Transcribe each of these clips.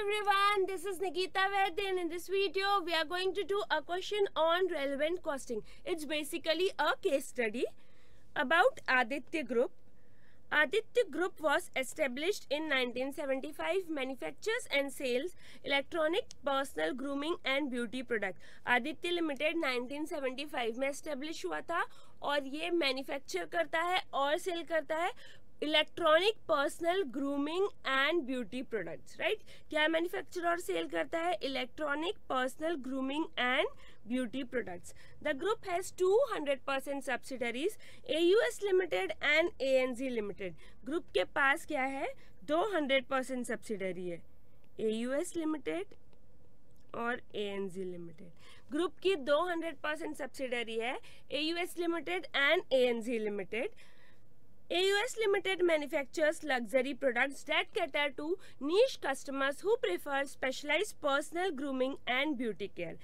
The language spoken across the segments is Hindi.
everyone, this is Nikita Vaidya and in this video we are going to do a question on relevant costing. It's basically a case study about Aditya Group. Aditya Group was established in 1975, manufactures and sells electronic, personal grooming and beauty product. Aditya Limited 1975 में establish हुआ था और ये manufacture करता है और sell करता है electronic personal grooming and beauty products. Right, क्या मैन्युफैक्चर और सेल करता है? Electronic personal grooming and beauty products. The group has 200% subsidiaries, AUS limited and ANZ limited. Group के पास क्या है? 200% सब्सिडरी है, AUS लिमिटेड और ANZ लिमिटेड. ग्रुप की 200% सब्सिडरी है, AUS limited and ANZ limited. AUS Limited manufactures luxury products that cater to niche customers who prefer specialized personal grooming and beauty care.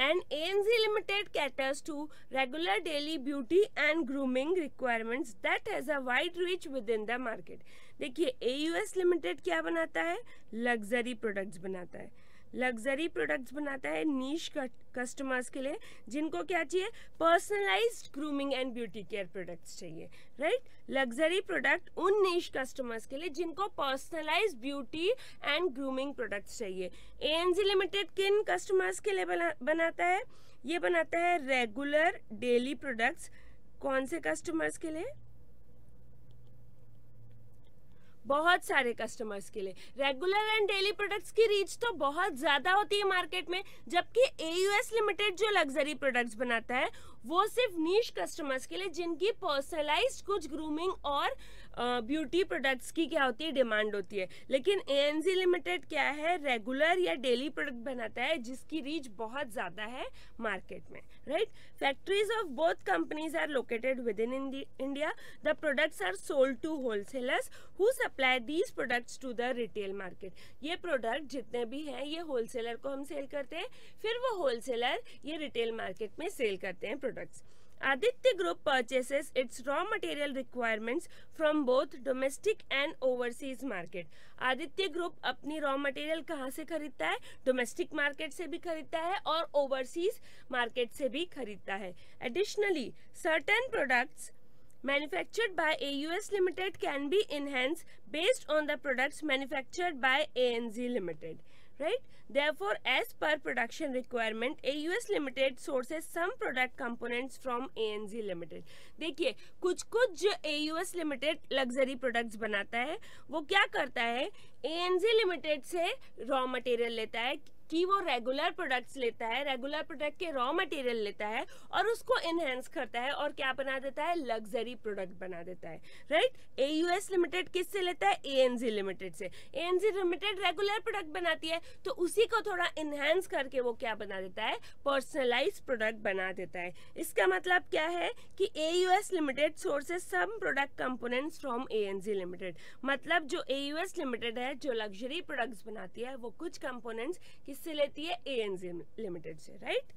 And ANZ Limited caters to regular daily beauty and grooming requirements that has a wide reach within the market. देखिए, AUS Limited क्या बनाता है? लग्जरी प्रोडक्ट्स बनाता है. लग्जरी प्रोडक्ट्स बनाता है नीश कस्टमर्स के लिए जिनको क्या चाहिए? Personalised grooming and beauty care products चाहिए. राइट, लग्जरी प्रोडक्ट उन नीश कस्टमर्स के लिए जिनको personalised beauty and grooming products चाहिए. ANZ लिमिटेड किन कस्टमर्स के लिए बनाता है? ये बनाता है रेगुलर डेली प्रोडक्ट्स. कौन से कस्टमर्स के लिए? बहुत सारे कस्टमर्स के लिए. रेगुलर एंड डेली प्रोडक्ट्स की रीच तो बहुत ज्यादा होती है मार्केट में, जबकि AUS लिमिटेड जो लग्जरी प्रोडक्ट्स बनाता है वो सिर्फ नीश कस्टमर्स के लिए जिनकी पर्सनलाइज्ड कुछ ग्रूमिंग और ब्यूटी प्रोडक्ट्स की क्या होती है? डिमांड होती है. लेकिन ANZ लिमिटेड क्या है? रेगुलर या डेली प्रोडक्ट बनाता है जिसकी रीच बहुत ज्यादा है मार्केट में. Right, factories of both companies are located within India. The products are sold to wholesalers who supply these products to the retail market. ये प्रोडक्ट जितने भी हैं ये होलसेलर को हम सेल करते हैं, फिर वो होलसेलर ये रिटेल मार्केट में सेल करते हैं products. Aditya Group purchases its raw material requirements from both domestic and overseas market. Aditya group अपनी रॉ मटेरियल कहाँ से खरीदता है? डोमेस्टिक मार्केट से भी खरीदता है और ओवरसीज मार्केट से भी खरीदता है. Additionally certain products manufactured by AUS Limited can be enhanced based on the products manufactured by ANZ Limited. Right? Therefore, as per production requirement, AUS Limited sources some product components from ANZ Limited. देखिए, कुछ जो AUS Limited लग्जरी प्रोडक्ट्स बनाता है वो क्या करता है? ANZ Limited से रॉ मटेरियल लेता है कि वो रेगुलर प्रोडक्ट्स लेता है, रेगुलर प्रोडक्ट के रॉ मटेरियल लेता है और उसको एनहेंस करता है और क्या बना देता है? लग्जरी प्रोडक्ट बना देता है. राइट, AUS लिमिटेड किससे लेता है? ANZ लिमिटेड से. ANZ लिमिटेड रेगुलर प्रोडक्ट बनाती है तो उसी को थोड़ा एनहेंस करके वो क्या बना देता है? पर्सनलाइज्ड प्रोडक्ट बना देता है. इसका मतलब क्या है कि AUS limited sources some product components from ANZ limited. मतलब जो AUS लिमिटेड है जो लग्जरी प्रोडक्ट्स बनाती है वो कुछ कंपोनेंट्स से लेती है ANZ लिमिटेड से. Right,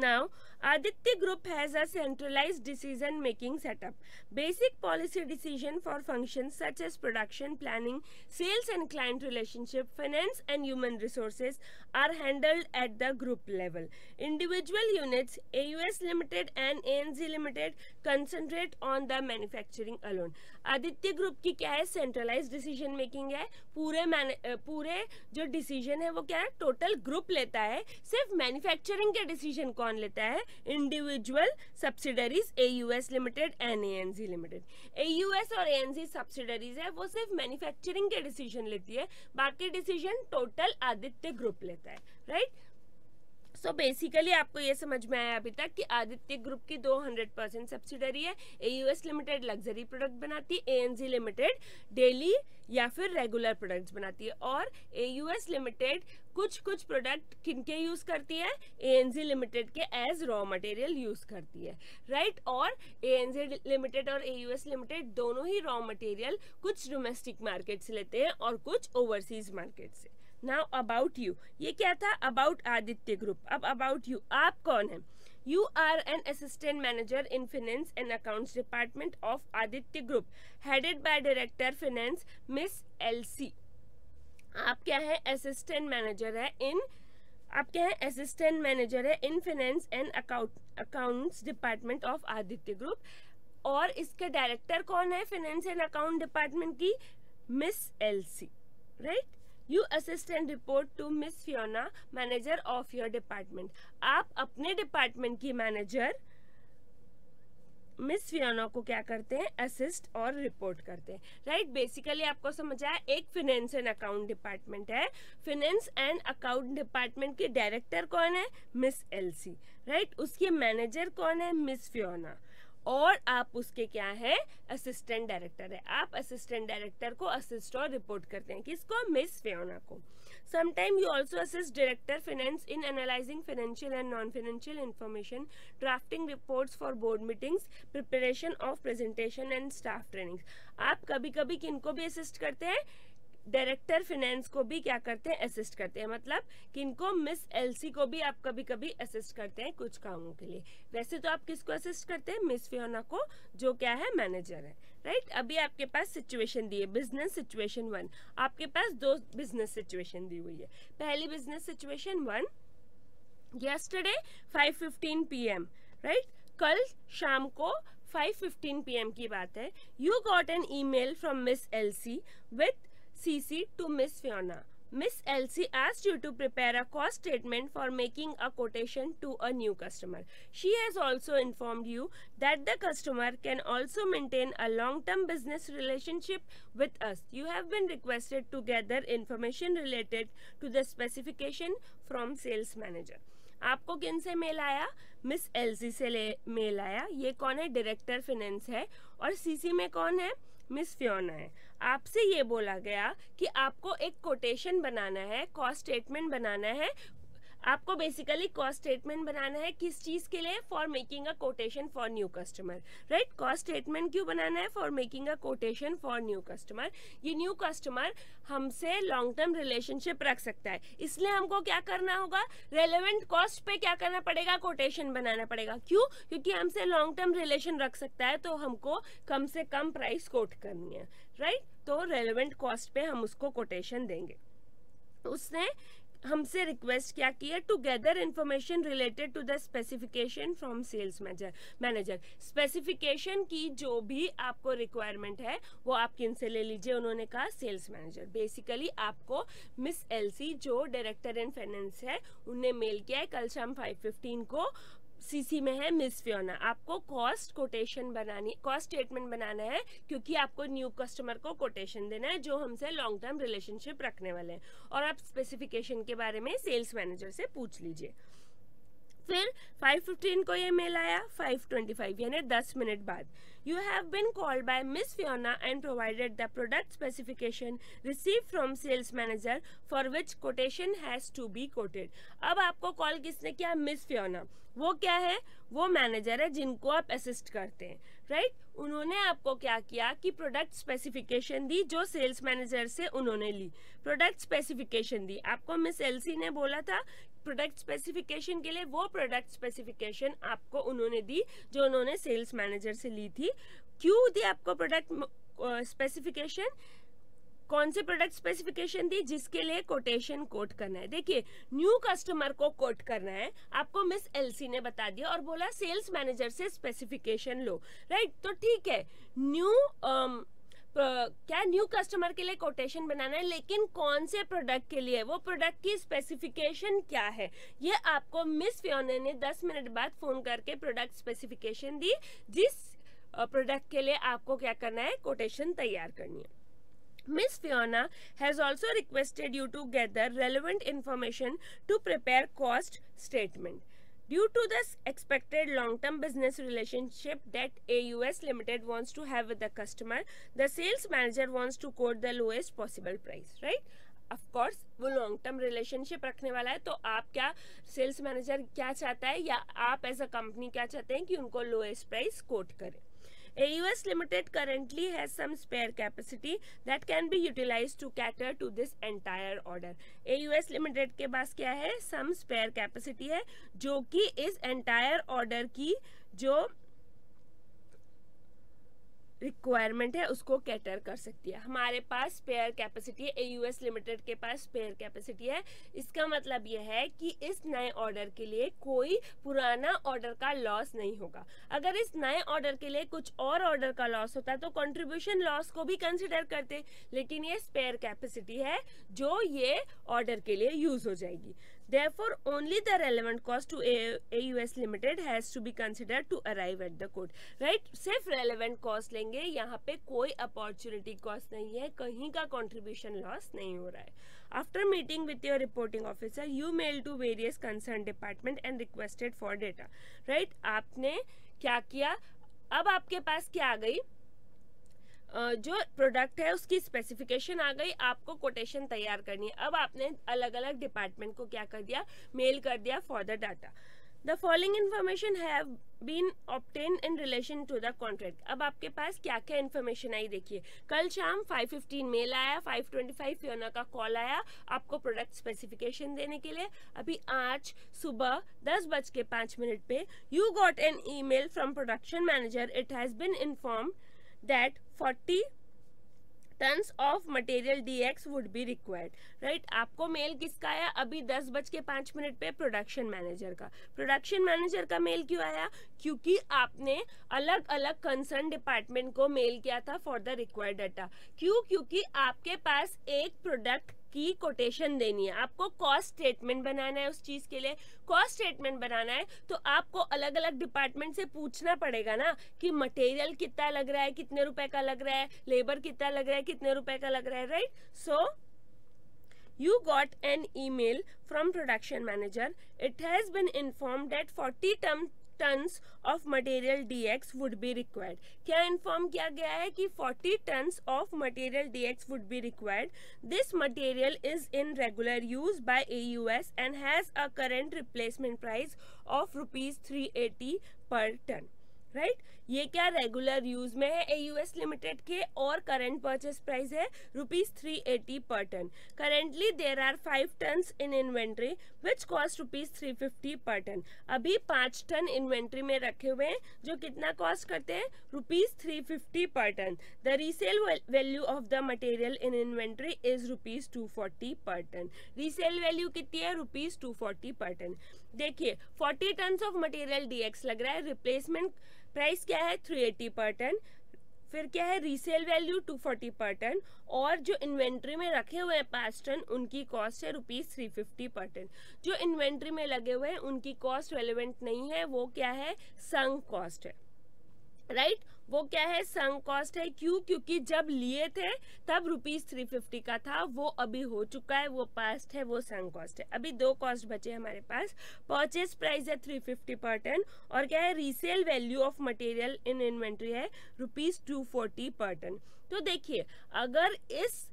now Aditya Group has a centralized decision making setup. Basic policy decision for functions such as production, planning, sales and client relationship, finance and human resources are handled at the group level. Individual units AUS Limited and ANZ Limited concentrate on the manufacturing alone. Aditya group की क्या है? सेंट्रलाइज डिसीजन मेकिंग है. पूरे जो डिसीजन है वो क्या है? टोटल ग्रुप लेता है. सिर्फ मैन्युफैक्चरिंग के डिसीजन कौन लेता है? Individual subsidiaries AUS limited and ANZ limited. AUS और ANZ सब्सिडरीज है वो सिर्फ मैन्युफैक्चरिंग के डिसीजन लेती है, बाकी डिसीजन टोटल आदित्य ग्रुप लेता है. राइट, सो बेसिकली आपको ये समझ में आया अभी तक कि आदित्य ग्रुप की 200% सब्सिडरी है. AUS लिमिटेड लग्जरी प्रोडक्ट बनाती है, ANZ लिमिटेड डेली या फिर रेगुलर प्रोडक्ट्स बनाती है और AUS लिमिटेड कुछ प्रोडक्ट किनके यूज करती है? ANZ लिमिटेड के एज रॉ मटेरियल यूज करती है. राइट, और ANZ लिमिटेड और AUS लिमिटेड दोनों ही रॉ मटेरियल कुछ डोमेस्टिक मार्केट से लेते हैं और कुछ ओवरसीज मार्केट से. नाउ अबाउट यू, ये क्या था? About Aditya group. अब अबाउट यू, आप कौन है? You are an assistant manager in finance and accounts department of Aditya Group, headed by Director Finance Miss LC. आप क्या है, असिस्टेंट मैनेजर है इन, आप क्या है, असिस्टेंट मैनेजर है in finance and accounts department of Aditya group. और इसके डायरेक्टर कौन है फाइनेंस एंड अकाउंट डिपार्टमेंट की? Miss Elsie, right. You assistant report to miss Fiona, manager of your department. आप अपने डिपार्टमेंट की मैनेजर मिस फियोना को क्या करते हैं, असिस्ट और रिपोर्ट करते हैं, राइट। बेसिकली आपको समझ आया, एक फाइनेंस एंड अकाउंट डिपार्टमेंट है, फाइनेंस एंड अकाउंट डिपार्टमेंट के डायरेक्टर कौन है, मिस एलसी, राइट। उसके मैनेजर कौन है, मिस फियोना, और आप उसके क्या है, असिस्टेंट डायरेक्टर है। आप असिस्टेंट डायरेक्टर को असिस्ट और रिपोर्ट करते हैं, किसको, मिस फियोना को। Sometime you also assist director finance in analyzing financial and non-financial information, drafting reports for board meetings, preparation of presentation and staff trainings. आप कभी कभी किनको भी असिस्ट करते हैं, डायरेक्टर फाइनेंस को भी क्या करते हैं, असिस्ट करते हैं। मतलब किनको, मिस एलसी को भी आप कभी कभी असिस्ट करते हैं कुछ कामों के लिए। वैसे तो आप किसको असिस्ट करते हैं, मिस फियोना को, जो क्या है, मैनेजर है, राइट। अभी आपके पास सिचुएशन दी है, बिजनेस सिचुएशन 1। आपके पास 2 बिजनेस सिचुएशन दी हुई है। पहली business situation 1, yesterday 5:15 PM, right. कल शाम को 5:15 PM की बात है। You got an email from miss LC with CC to Miss Fiona. Miss Elsie asked you to prepare a cost statement for making a quotation to a new customer. She has also informed you that the customer can also maintain a long-term business relationship with us. You have been requested to gather information related to the specification from sales manager. आपको किन से मेल आया, मिस एलसी से मेल आया। ये कौन है, डायरेक्टर फाइनेंस है, और सीसी में कौन है, मिस फियोना है। आपसे ये बोला गया कि आपको एक कोटेशन बनाना है, कॉस्ट स्टेटमेंट बनाना है। आपको बेसिकली कॉस्ट स्टेटमेंट बनाना है किस चीज के लिए, for making a quotation for new customer, right. Cost statement क्यों बनाना है, for making a quotation for new customer. ये न्यू कस्टमर हमसे लॉन्ग टर्म रिलेशनशिप रख सकता है, इसलिए हमको क्या करना होगा, रेलेवेंट कॉस्ट पे क्या करना पड़ेगा, कोटेशन बनाना पड़ेगा। क्यों, क्योंकि हमसे लॉन्ग टर्म रिलेशन रख सकता है, तो हमको कम से कम प्राइस कोट करनी है, राइट। तो रेलेवेंट कॉस्ट पे हम उसको कोटेशन देंगे। उसने हमसे रिक्वेस्ट क्या की है, to gather information related to the specification from sales manager. Specification की जो भी आपको रिक्वायरमेंट है वो आप किन से ले लीजिए, उन्होंने कहा सेल्स मैनेजर। बेसिकली आपको मिस एलसी जो डायरेक्टर इन फाइनेंस है, उन्हें मेल किया है कल शाम 5:15 को। सीसी में है मिस फियोना। आपको कॉस्ट कोटेशन बनानी, कॉस्ट स्टेटमेंट बनाना है, क्योंकि आपको न्यू कस्टमर को कोटेशन देना है जो हमसे लॉन्ग टर्म रिलेशनशिप रखने वाले हैं। और आप स्पेसिफिकेशन के बारे में सेल्स मैनेजर से पूछ लीजिए। फिर 5:15 को ये मेल आया, 5:25 यानी 10 मिनट बाद। You have been called by Miss Fiona and provided the product specification received from sales manager for which quotation has to be quoted. अब आपको कॉल किसने किया, मिस फियोना। वो क्या है, वो मैनेजर है जिनको आप असिस्ट करते हैं, राइट। उन्होंने आपको क्या किया कि प्रोडक्ट स्पेसिफिकेशन दी, जो सेल्स मैनेजर से उन्होंने ली। प्रोडक्ट स्पेसिफिकेशन दी आपको, मिस एलसी ने बोला था प्रोडक्ट स्पेसिफिकेशन के लिए, वो प्रोडक्ट स्पेसिफिकेशन आपको उन्होंने दी जो उन्होंने सेल्स मैनेजर से ली थी। क्यों दी आपको प्रोडक्ट स्पेसिफिकेशन, कौन से प्रोडक्ट स्पेसिफिकेशन दी, जिसके लिए कोटेशन कोट करना है। देखिए, न्यू कस्टमर को कोट करना है, आपको मिस एलसी ने बता दिया और बोला सेल्स मैनेजर से स्पेसिफिकेशन लो, राइट। तो ठीक है, न्यू कस्टमर के लिए कोटेशन बनाना है, लेकिन कौन से प्रोडक्ट के लिए, वो प्रोडक्ट की स्पेसिफिकेशन क्या है, ये आपको मिस फियोना ने 10 मिनट बाद फोन करके प्रोडक्ट स्पेसिफिकेशन दी, जिस प्रोडक्ट के लिए आपको क्या करना है, कोटेशन तैयार करनी है। Miss Fiona has also requested you to gather relevant information to prepare cost statement. Due to the expected long-term business relationship that AUS Limited wants to have with the customer, the sales manager wants to quote the lowest possible price, right? Of course, वो लॉन्ग टर्म रिलेशनशिप रखने वाला है, तो आप क्या, सेल्स मैनेजर क्या चाहता है या आप एज अ कंपनी क्या चाहते हैं कि उनको लोएस्ट प्राइस कोट करें। AUS Limited currently has some spare capacity that can be utilized to cater to this entire order. AUS Limited के पास क्या है, some spare capacity है, जो कि इस entire order की जो रिक्वायरमेंट है उसको कैटर कर सकती है। हमारे पास स्पेयर कैपेसिटी है, AUS लिमिटेड के पास स्पेयर कैपेसिटी है। इसका मतलब यह है कि इस नए ऑर्डर के लिए कोई पुराना ऑर्डर का लॉस नहीं होगा। अगर इस नए ऑर्डर के लिए कुछ और ऑर्डर का लॉस होता तो कंट्रीब्यूशन लॉस को भी कंसिडर करते, लेकिन ये स्पेयर कैपेसिटी है जो ये ऑर्डर के लिए यूज हो जाएगी। Therefore, only the relevant cost to AUS Limited has to be considered to arrive at the quote. Right? सिर्फ relevant cost लेंगे, यहाँ पे कोई opportunity cost नहीं है, कहीं का contribution loss नहीं हो रहा है। After meeting with your reporting officer, you mail to various concerned department and requested for data. Right? आपने क्या किया? अब आपके पास क्या आ गई? जो प्रोडक्ट है उसकी स्पेसिफिकेशन आ गई, आपको कोटेशन तैयार करनी है। अब आपने अलग अलग डिपार्टमेंट को क्या कर दिया, मेल कर दिया for the data. The following information have been obtain in relation to the contract. अब आपके पास क्या क्या इन्फॉर्मेशन आई देखिए। कल शाम 5:15 मेल आया, 5:25 फियोना का कॉल आया आपको प्रोडक्ट स्पेसिफिकेशन देने के लिए। अभी आज सुबह 10:05 पे you got an email from production manager, it has been informed that 40 tons of material DX would be required. Right? आपको मेल किसका आया? अभी 10:05 पे प्रोडक्शन मैनेजर का। प्रोडक्शन मैनेजर का मेल क्यों आया? क्योंकि आपने अलग अलग कंसर्न डिपार्टमेंट को मेल किया था फॉर द रिक्वायर्ड डाटा। क्यों? क्योंकि आपके पास एक प्रोडक्ट की कोटेशन देनी है, आपको कॉस्ट स्टेटमेंट बनाना है। उस चीज के लिए कॉस्ट स्टेटमेंट बनाना है तो आपको अलग अलग डिपार्टमेंट से पूछना पड़ेगा ना कि मटेरियल कितना लग रहा है, कितने रुपए का लग रहा है, लेबर कितना लग रहा है, कितने रुपए का लग रहा है। Right? So you got an email from production manager, it has been informed that 40 tons of material DX would be required. क्या इन्फॉर्म किया गया है कि 40 tons of material DX would be required. This material is in regular use by AUS and has a current replacement price of ₹380 per ton. Right? ये क्या रेगुलर यूज में है AUS लिमिटेड के, और करंट परचेस प्राइस है ₹380 per ton. Currently there are 5 tons in inventory which cost ₹350 per ton. अभी 5 टन इन्वेंट्री में रखे हुए हैं जो कितना कॉस्ट करते हैं, ₹350 per ton. The resale value of the material in inventory is ₹240 per ton. Resale value कितनी है? ₹240 पर टन। देखिए 40 टन ऑफ मटेरियल DX लग रहा है, रिप्लेसमेंट प्राइस क्या है 380 पर टन, फिर क्या है रीसेल वैल्यू 240 पर टन, और जो इन्वेंट्री में रखे हुए हैं 5 टन उनकी कॉस्ट है ₹350 पर टन। जो इन्वेंट्री में लगे हुए हैं उनकी कॉस्ट रेलेवेंट नहीं है, वो क्या है, संक कॉस्ट है। राइट? वो क्या है, संक कॉस्ट है। क्यों? क्योंकि जब लिए थे तब ₹350 का था, वो अभी हो चुका है, वो पास्ट है, वो संक कॉस्ट है। अभी 2 कॉस्ट बचे हमारे पास। परचेस प्राइस है 350 पर टन, और क्या है, resale value of material in inventory है ₹240 पर टन। तो देखिए अगर इस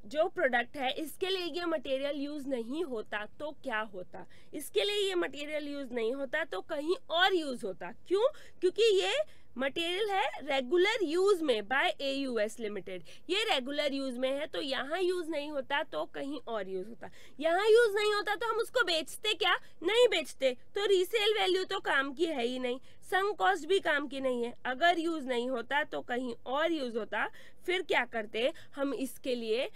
जो प्रोडक्ट है इसके लिए ये मटेरियल यूज नहीं होता तो क्या होता, इसके लिए ये मटेरियल यूज नहीं होता तो कहीं और यूज होता। क्यों? क्योंकि ये मटेरियल है रेगुलर यूज में बाय AUS लिमिटेड, ये रेगुलर यूज में है तो यहाँ यूज नहीं होता तो कहीं और यूज होता। यहाँ यूज नहीं होता तो हम उसको बेचते क्या, नहीं बेचते, तो रीसेल वैल्यू तो काम की है ही नहीं, संक कॉस्ट भी काम की नहीं है। अगर यूज नहीं होता तो कहीं और यूज होता, फिर क्या करते हम, इसके लिए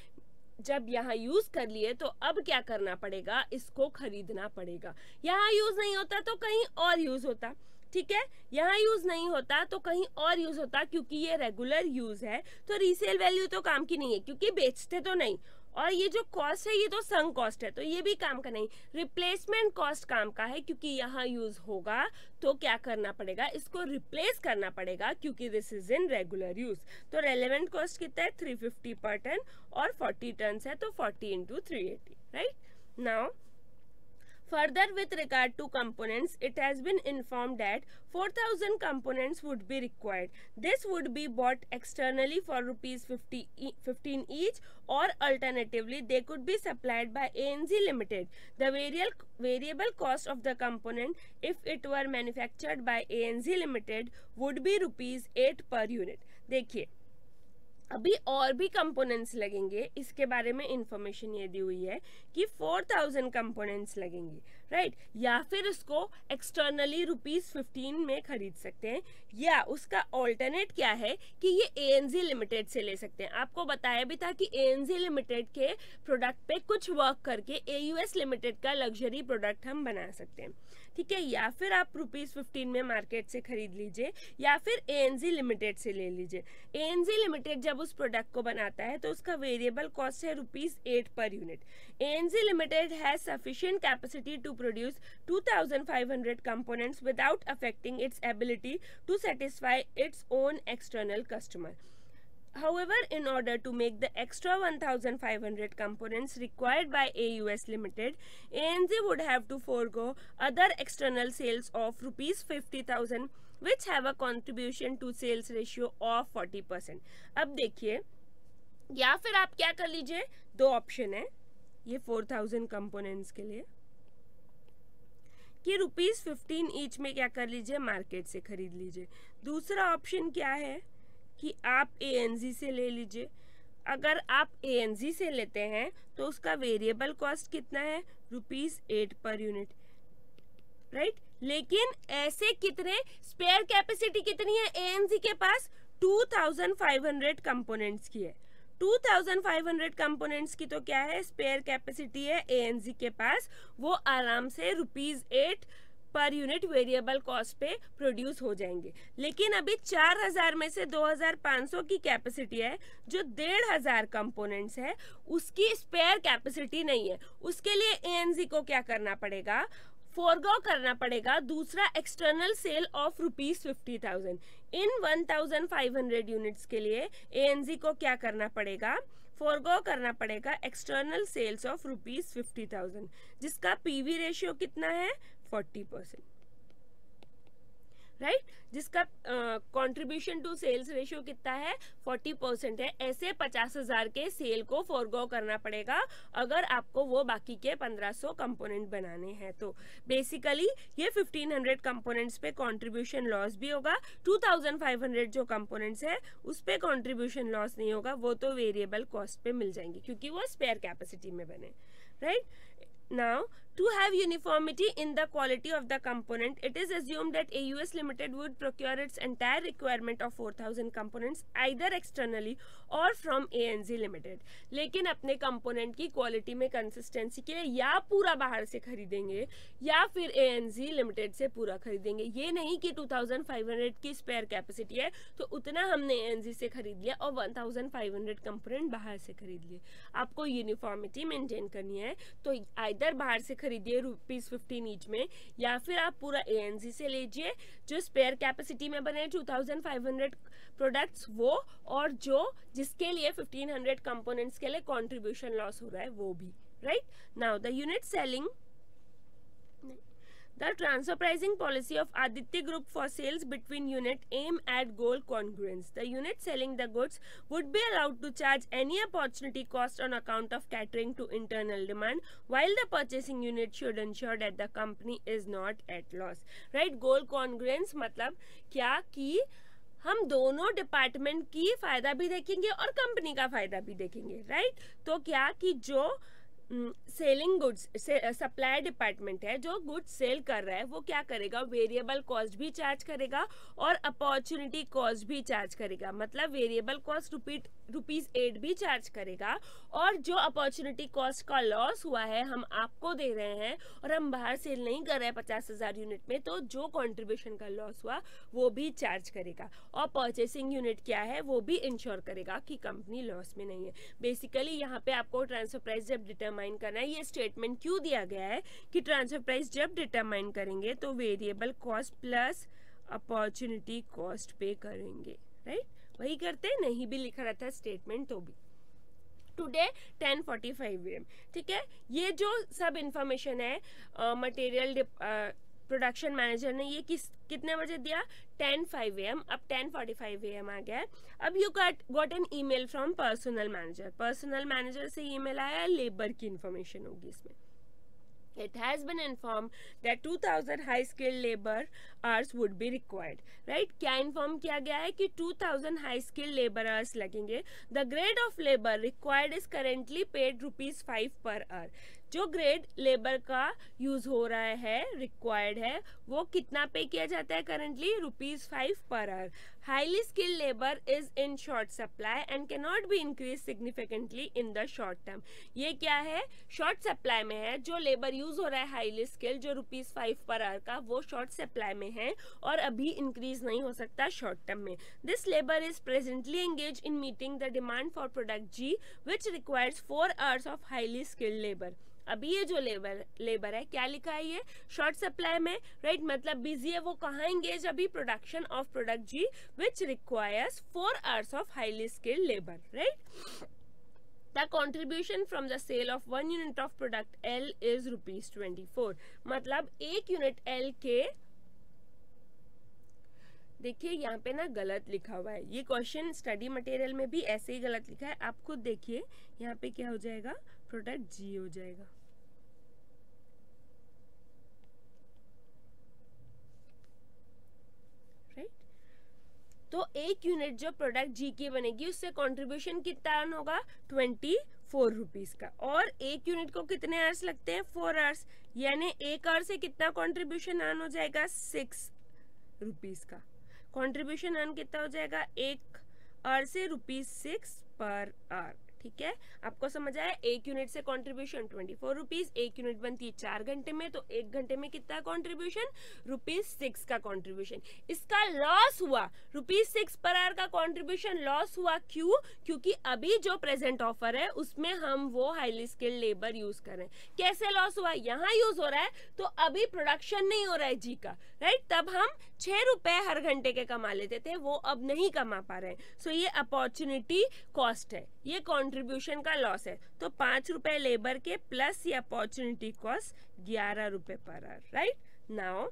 जब यहाँ यूज कर लिए तो अब क्या करना पड़ेगा, इसको खरीदना पड़ेगा। यहाँ यूज नहीं होता तो कहीं और यूज होता, ठीक है, यहाँ यूज नहीं होता तो कहीं और यूज होता, क्योंकि ये रेगुलर यूज है तो रीसेल वैल्यू तो काम की नहीं है क्योंकि बेचते तो नहीं, और ये जो कॉस्ट है ये तो संक कॉस्ट है तो ये भी काम का नहीं। रिप्लेसमेंट कॉस्ट काम का है क्योंकि यहाँ यूज होगा तो क्या करना पड़ेगा, इसको रिप्लेस करना पड़ेगा क्योंकि this is in regular use. तो रेलेवेंट कॉस्ट कितना है 350 पर टन, और 40 टन है तो 40 × 380। Right? Now further with regard to components, it has been informed that 4,000 components would be required. This would be bought externally for ₹15 each, or alternatively they could be supplied by ANZ Limited. The variable cost of the component if it were manufactured by ANZ Limited would be ₹8 per unit. देखिए अभी और भी कंपोनेंट्स लगेंगे, इसके बारे में इंफॉर्मेशन ये दी हुई है कि 4000 कंपोनेंट्स लगेंगे, राइट। या फिर उसको एक्सटर्नली ₹15 में खरीद सकते हैं, या उसका ऑल्टरनेट क्या है कि ये ANZ लिमिटेड से ले सकते हैं। आपको बताया भी था कि ANZ लिमिटेड के प्रोडक्ट पे कुछ वर्क करके AUS लिमिटेड का लग्जरी प्रोडक्ट हम बना सकते हैं, ठीक है। या फिर आप ₹15 में मार्केट से खरीद लीजिए, या फिर ANZ लिमिटेड से ले लीजिए। ANZ लिमिटेड जब उस प्रोडक्ट को बनाता है तो उसका वेरिएबल कॉस्ट है ₹8 per unit. ANZ limited has sufficient capacity to produce 2500 components without affecting its ability to satisfy its own external customer. However, in order to make the extra 1500 components required by AUS Limited, ANZ would have to forego other external sales of ₹50,000 which have a contribution to sales ratio of 40%. अब देखिए, या फिर आप क्या कर लीजिए, दो ऑप्शन है ये 4000 कंपोनेंट्स के लिए कि ₹15 ईच में क्या कर लीजिए, मार्केट से खरीद लीजिए। दूसरा ऑप्शन क्या है कि आप ANZ से ले लीजिए। अगर आप ANZ से लेते हैं तो उसका वेरिएबल कॉस्ट कितना है, ₹8 पर यूनिट, राइट। लेकिन ऐसे कितने, स्पेयर कैपेसिटी कितनी है ANZ के पास, 2500 कंपोनेंट्स की है। 2500 कंपोनेंट्स की तो क्या है, स्पेयर कैपेसिटी है ANZ के पास, वो आराम से ₹8 पर यूनिट वेरिएबल कॉस्ट पे प्रोड्यूस हो जाएंगे। लेकिन अभी 4000 में से 2500 की कैपेसिटी है, जो 1500 कंपोनेंट्स है, उसकी स्पेयर कैपेसिटी नहीं है। उसके लिए ANZ को क्या करना पड़ेगा, फोरगो करना पड़ेगा दूसरा एक्सटर्नल सेल ऑफ ₹50,000। इन 1500 यूनिट्स के लिए ANZ को क्या करना पड़ेगा, फोरगो करना पड़ेगा एक्सटर्नल सेल्स ऑफ ₹50,000, जिसका PV रेशियो कितना है, 40%, राइट। जिसका कंट्रीब्यूशन टू सेल्स रेशियो कितना है, 40% है। ऐसे 50,000 के सेल को फोरगो करना पड़ेगा अगर आपको वो बाकी के 1500 कंपोनेंट बनाने हैं। तो बेसिकली ये 1500 कंपोनेंट्स पे कंट्रीब्यूशन लॉस भी होगा, 2500 जो कंपोनेंट्स है उस पे कंट्रीब्यूशन लॉस नहीं होगा, वो तो वेरिएबल कॉस्ट पे मिल जाएंगे क्योंकि वो स्पेयर कैपेसिटी में बने, right. Now, to have uniformity in the quality of the component, it is assumed that AUS Limited would procure its entire requirement of 4000 components either externally or from ANZ Limited. लेकिन अपने कंपोनेंट की क्वालिटी में कंसिस्टेंसी के लिए या पूरा बाहर से खरीदेंगे या फिर ANZ लिमिटेड से पूरा खरीदेंगे। ये नहीं कि 2500 की स्पेयर कैपेसिटी है तो उतना हमने ANZ से खरीद लिया और 1500 कंपोनेंट बाहर से खरीद लिए। आपको यूनिफॉर्मिटी मेंटेन करनी है तो इधर बाहर से खरीदिए ₹15 ईच में, या फिर आप पूरा ANZ से लीजिए जो स्पेयर कैपेसिटी में बने 2500 प्रोडक्ट्स वो, और जो जिसके लिए 1500 कंपोनेंट्स के लिए कंट्रीब्यूशन लॉस हो रहा है वो भी, right. Now the unit selling, the transfer pricing policy of Aditya Group for sales between unit aim at goal congruence. The unit selling the goods would be allowed to charge any opportunity cost on account of catering to internal demand, while the purchasing unit should ensure that the company is not at loss. Right? Goal congruence मतलब क्या कि हम दोनों डिपार्टमेंट की फायदा भी देखेंगे और कंपनी का फायदा भी देखेंगे, राइट। तो क्या कि जो सेलिंग गुड्स सप्लाई डिपार्टमेंट है, जो गुड्स सेल कर रहा है वो क्या करेगा, वेरिएबल कॉस्ट भी चार्ज करेगा और अपॉर्चुनिटी कॉस्ट भी चार्ज करेगा। मतलब वेरिएबल कॉस्ट ₹8 भी चार्ज करेगा, और जो अपॉर्चुनिटी कॉस्ट का लॉस हुआ है हम आपको दे रहे हैं और हम बाहर सेल नहीं कर रहे हैं 50,000 यूनिट में, तो जो कंट्रीब्यूशन का लॉस हुआ वो भी चार्ज करेगा। और परचेसिंग यूनिट क्या है, वो भी इंश्योर करेगा कि कंपनी लॉस में नहीं है। बेसिकली यहाँ पे आपको ट्रांसफर प्राइस जब डिटरमाइन करना है, ये स्टेटमेंट क्यों दिया गया है कि ट्रांसफर प्राइस जब डिटरमाइन करेंगे तो variable cost plus opportunity cost पे करेंगे, राइट। वही करते, नहीं भी लिखा रहता है स्टेटमेंट तो भी। टुडे 10:45 AM, ठीक है। ये जो सब इंफॉर्मेशन है मटेरियल प्रोडक्शन मैनेजर ने ये कितने बजे दिया, 10:05 AM। अब 10:45 AM आ गया है। अब you got an email from personal manager. Personal manager से ईमेल आया, लेबर की इंफॉर्मेशन होगी इसमें। It has been informed that 2000 high skilled labor hours would be required. Right? क्या inform किया गया है कि 2000 high skilled labor hours लगेंगे. The grade of labor required is currently paid ₹5 per hour. जो ग्रेड लेबर का यूज हो रहा है, रिक्वायर्ड है, वो कितना पे किया जाता है currently? ₹5 per our. Highly skilled labour is in short supply and can not be increase significantly in the short term. ये क्या है? शॉर्ट सप्लाई में है. जो लेबर यूज हो रहा है हाईली स्किल्ड, जो ₹5 पर आवर का, वो शॉर्ट सप्लाई में है और अभी इंक्रीज नहीं हो सकता शॉर्ट टर्म में. This labour is presently engage in meeting the demand for product G which requires 4 hours of highly skilled labour. अभी ये जो लेबर है, क्या लिखा है ये? शॉर्ट सप्लाई में, राइट? मतलब बिजी है. वो कहाँ एंगेज? अभी production of product G which requires 4 hours of highly skilled labour. Right? The contribution from the sale of 1 unit of product L is ₹24. मतलब 1 यूनिट L के, देखिए यहाँ पे ना गलत लिखा हुआ है. ये क्वेश्चन स्टडी मटेरियल में भी ऐसे ही गलत लिखा है. आप खुद देखिए यहाँ पे क्या हो जाएगा? प्रोडक्ट जी हो जाएगा. राइट? तो 1 यूनिट जो प्रोडक्ट जी की बनेगी उससे कंट्रीब्यूशन कितना अर्न होगा? ₹24 का. और 1 यूनिट को कितने आवर्स लगते हैं? 4 hours. यानी 1 आवर से कितना कंट्रीब्यूशन अर्न हो जाएगा? ₹6 का. कंट्रीब्यूशन अर्न कितना हो जाएगा? 1 आवर से ₹6 पर आवर. ठीक है, आपको समझ आया? 1 यूनिट से कंट्रीब्यूशन ₹24. 1 यूनिट बनती है 4 घंटे में, तो 1 घंटे में कितना कंट्रीब्यूशन? ₹6 का कंट्रीब्यूशन. इसका लॉस हुआ ₹6 पर आवर का कंट्रीब्यूशन लॉस हुआ. क्यों? क्योंकि अभी जो प्रेजेंट ऑफर है उसमें हम वो हाईली स्किल्ड लेबर यूज कर रहे हैं. कैसे लॉस हुआ? यहाँ यूज हो रहा है तो अभी प्रोडक्शन नहीं हो रहा है जी का. राइट? तब हम ₹6 हर घंटे के कमा लेते थे, वो अब नहीं कमा पा रहे हैं. सो ये अपॉर्चुनिटी कॉस्ट है, ये कंट्रीब्यूशन का लॉस है. तो ₹5 लेबर के प्लस ये अपॉर्चुनिटी कॉस्ट ₹11 पर hour. Right? Now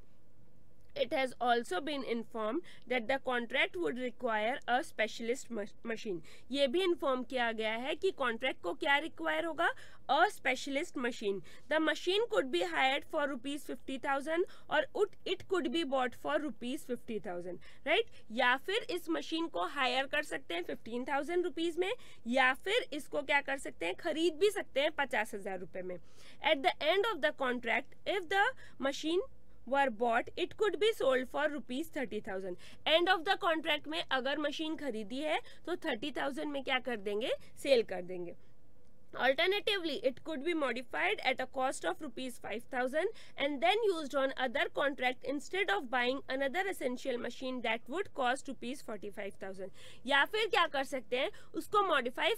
it has also been informed that the contract would require a specialist machine. ये भी इन्फॉर्म किया गया है कि कॉन्ट्रैक्ट को क्या रिक्वायर होगा? a specialist machine. The machine could be hired for ₹50,000 और it could be bought for ₹50,000. Right? या फिर इस मशीन को हायर कर सकते हैं ₹15,000 में, या फिर इसको क्या कर सकते हैं? खरीद भी सकते हैं ₹50,000 में. At the end of the contract, if the machine were bought, it could be sold for ₹30,000. End of the contract में अगर मशीन खरीदी है तो 30,000 में क्या कर देंगे? सेल कर देंगे. Alternatively, it could be modified at a cost of ₹5,000 and then used on other contract instead of buying another essential machine that would cost ₹45,000. या फिर क्या कर सकते हैं? उसको मॉडिफाई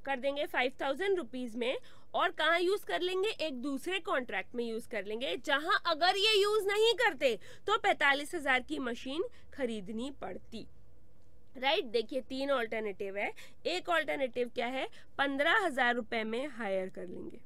कर देंगे ₹5,000 में, और कहाँ यूज कर लेंगे? एक दूसरे कॉन्ट्रैक्ट में यूज कर लेंगे, जहां अगर ये यूज नहीं करते तो 45,000 की मशीन खरीदनी पड़ती. राइट? देखिए 3 ऑल्टरनेटिव है. एक ऑल्टरनेटिव क्या है? ₹15,000 में हायर कर लेंगे.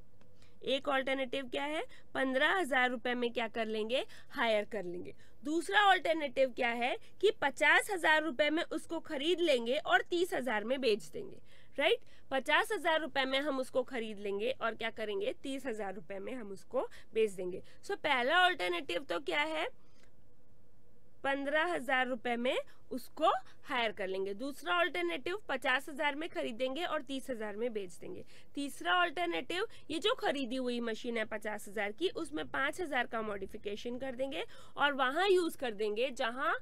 एक ऑल्टरनेटिव क्या है? ₹15,000 में क्या कर लेंगे? हायर कर लेंगे. दूसरा ऑल्टरनेटिव क्या है कि ₹50,000 में उसको खरीद लेंगे और 30,000 में बेच देंगे. राइट? ₹50,000 में हम उसको खरीद लेंगे और क्या करेंगे? ₹30,000 में हम उसको बेच देंगे. सो पहला ऑल्टरनेटिव तो क्या है? ₹15,000 में उसको हायर कर लेंगे. दूसरा ऑल्टरनेटिव 50,000 में खरीदेंगे और 30,000 में बेच देंगे. तीसरा ऑल्टरनेटिव, ये जो खरीदी हुई मशीन है 50,000 की, उसमें 5,000 का मॉडिफिकेशन कर देंगे और वहां यूज कर देंगे जहां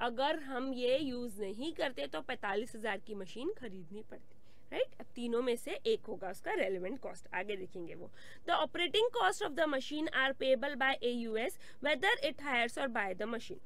अगर हम ये यूज नहीं करते तो 45,000 की मशीन खरीदनी पड़ती. राइट? अब तीनों में से एक होगा उसका रेलेवेंट कॉस्ट. आगे देखेंगे वो. The operating cost of the machine are payable by AUS whether it hires और buy the machine.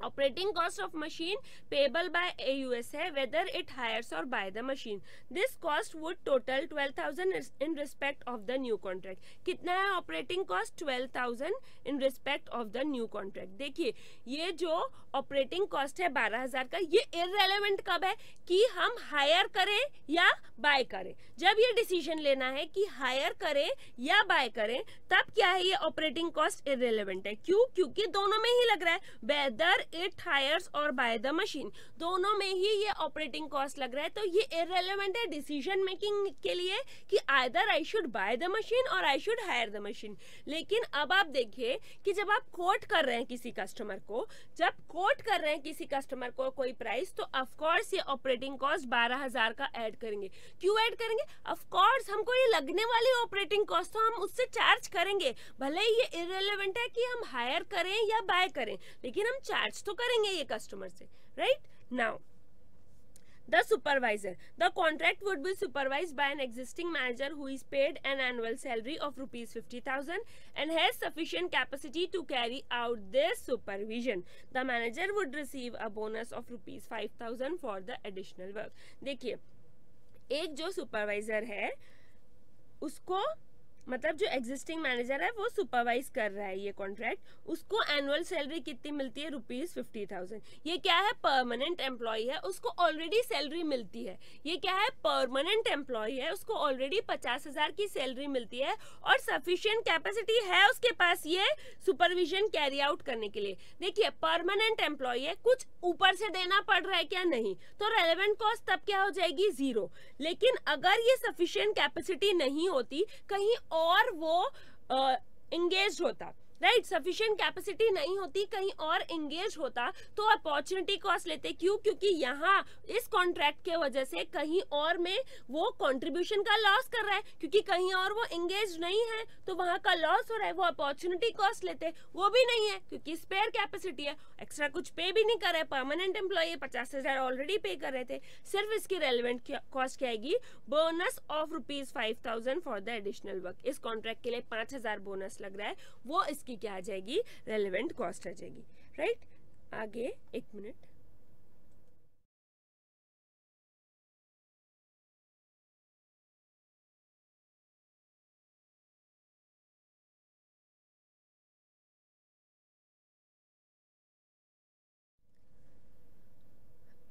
Operating cost of machine payable by AUS है whether it hires or buy the machine. This cost would total 12,000 in respect of the new contract. कितना है operating cost? 12,000 in respect of the new contract. देखिए ये जो ऑपरेटिंग कॉस्ट है 12,000 का, ये इररेलेवेंट कब है? कि हम हायर करें या बाय करें. जब ये डिसीजन लेना है कि हायर करें या बाय करें, तब क्या है? ये ऑपरेटिंग कॉस्ट इररेलेवेंट है. क्यों? क्योंकि दोनों में ही लग रहा है. वेदर इट हायर्स और बाय द मशीन, दोनों में ही ये ऑपरेटिंग कॉस्ट लग रहा है, तो ये इररिलेवेंट है डिसीजन मेकिंग के लिए कि either I should buy the machine और I should hire the machine. लेकिन अब आप देखिए कि जब आप कोट कर रहे हैं किसी कस्टमर को, जब कोट कर रहे हैं किसी कस्टमर को कोई प्राइस, तो ऑफ कोर्स ये ऑपरेटिंग कॉस्ट 12,000 का ऐड करेंगे। क्यों ऐड करेंगे? ऑफ कोर्स हमको ये लगने वाली ऑपरेटिंग कॉस्ट तो हम उससे चार्ज करेंगे, भले ही ये इररिलेवेंट है कि हम हायर करें या बाय करें, लेकिन हम चार्ज तो करेंगे ये कस्टमर से, right? Now the supervisor, the contract would be supervised by an existing manager who is paid an annual salary of rupees 50,000 and has sufficient capacity to carry out this supervision. The manager would receive a bonus of rupees 5,000 for the additional work. देखिए, एक जो सुपरवाइजर है उसको, मतलब जो एग्जिस्टिंग मैनेजर है वो सुपरवाइज कर रहा है ये कॉन्ट्रैक्ट, उसको एनुअल सैलरी कितनी मिलती है? रुपीज 50,000। ये क्या है? परमानेंट एम्प्लॉय है, उसको ऑलरेडी सैलरी मिलती है। ये क्या है? परमानेंट एम्प्लॉय है, उसको ऑलरेडी 50,000 की सैलरी मिलती है और सफिशिएंट कैपेसिटी है उसके पास ये सुपरविजन कैरी आउट करने के लिए। देखिए, परमानेंट एम्प्लॉय है, कुछ ऊपर से देना पड़ रहा है क्या? नहीं, तो रेलेवेंट कॉस्ट तब क्या हो जाएगी? 0। लेकिन अगर ये सफिशिएंट कैपेसिटी नहीं होती, कहीं और वो एंगेज होता, राइट, सफिशिएंट कैपेसिटी नहीं होती, कहीं और एंगेज होता, तो अपॉर्चुनिटी कॉस्ट लेते। क्यों? क्योंकि यहाँ इस कॉन्ट्रैक्ट के वजह से कहीं और में वो कंट्रीब्यूशन का लॉस कर रहा है, क्योंकि कहीं और वो एंगेज नहीं है तो वहां का लॉस हो रहा है, वो अपॉर्चुनिटी कॉस्ट लेते। वो भी नहीं है क्योंकि स्पेयर कैपेसिटी है, एक्स्ट्रा कुछ पे भी नहीं कर रहे, परमानेंट एम्प्लॉय 50,000 ऑलरेडी पे कर रहे थे। सिर्फ इसकी रेलिवेंट कॉस्ट क्या आएगी? Bonus of rupees 5,000 for the additional work. इस कॉन्ट्रैक्ट के लिए 5,000 बोनस लग रहा है, वो की क्या आ जाएगी? रेलेवेंट कॉस्ट आ जाएगी, राइट? आगे एक मिनट,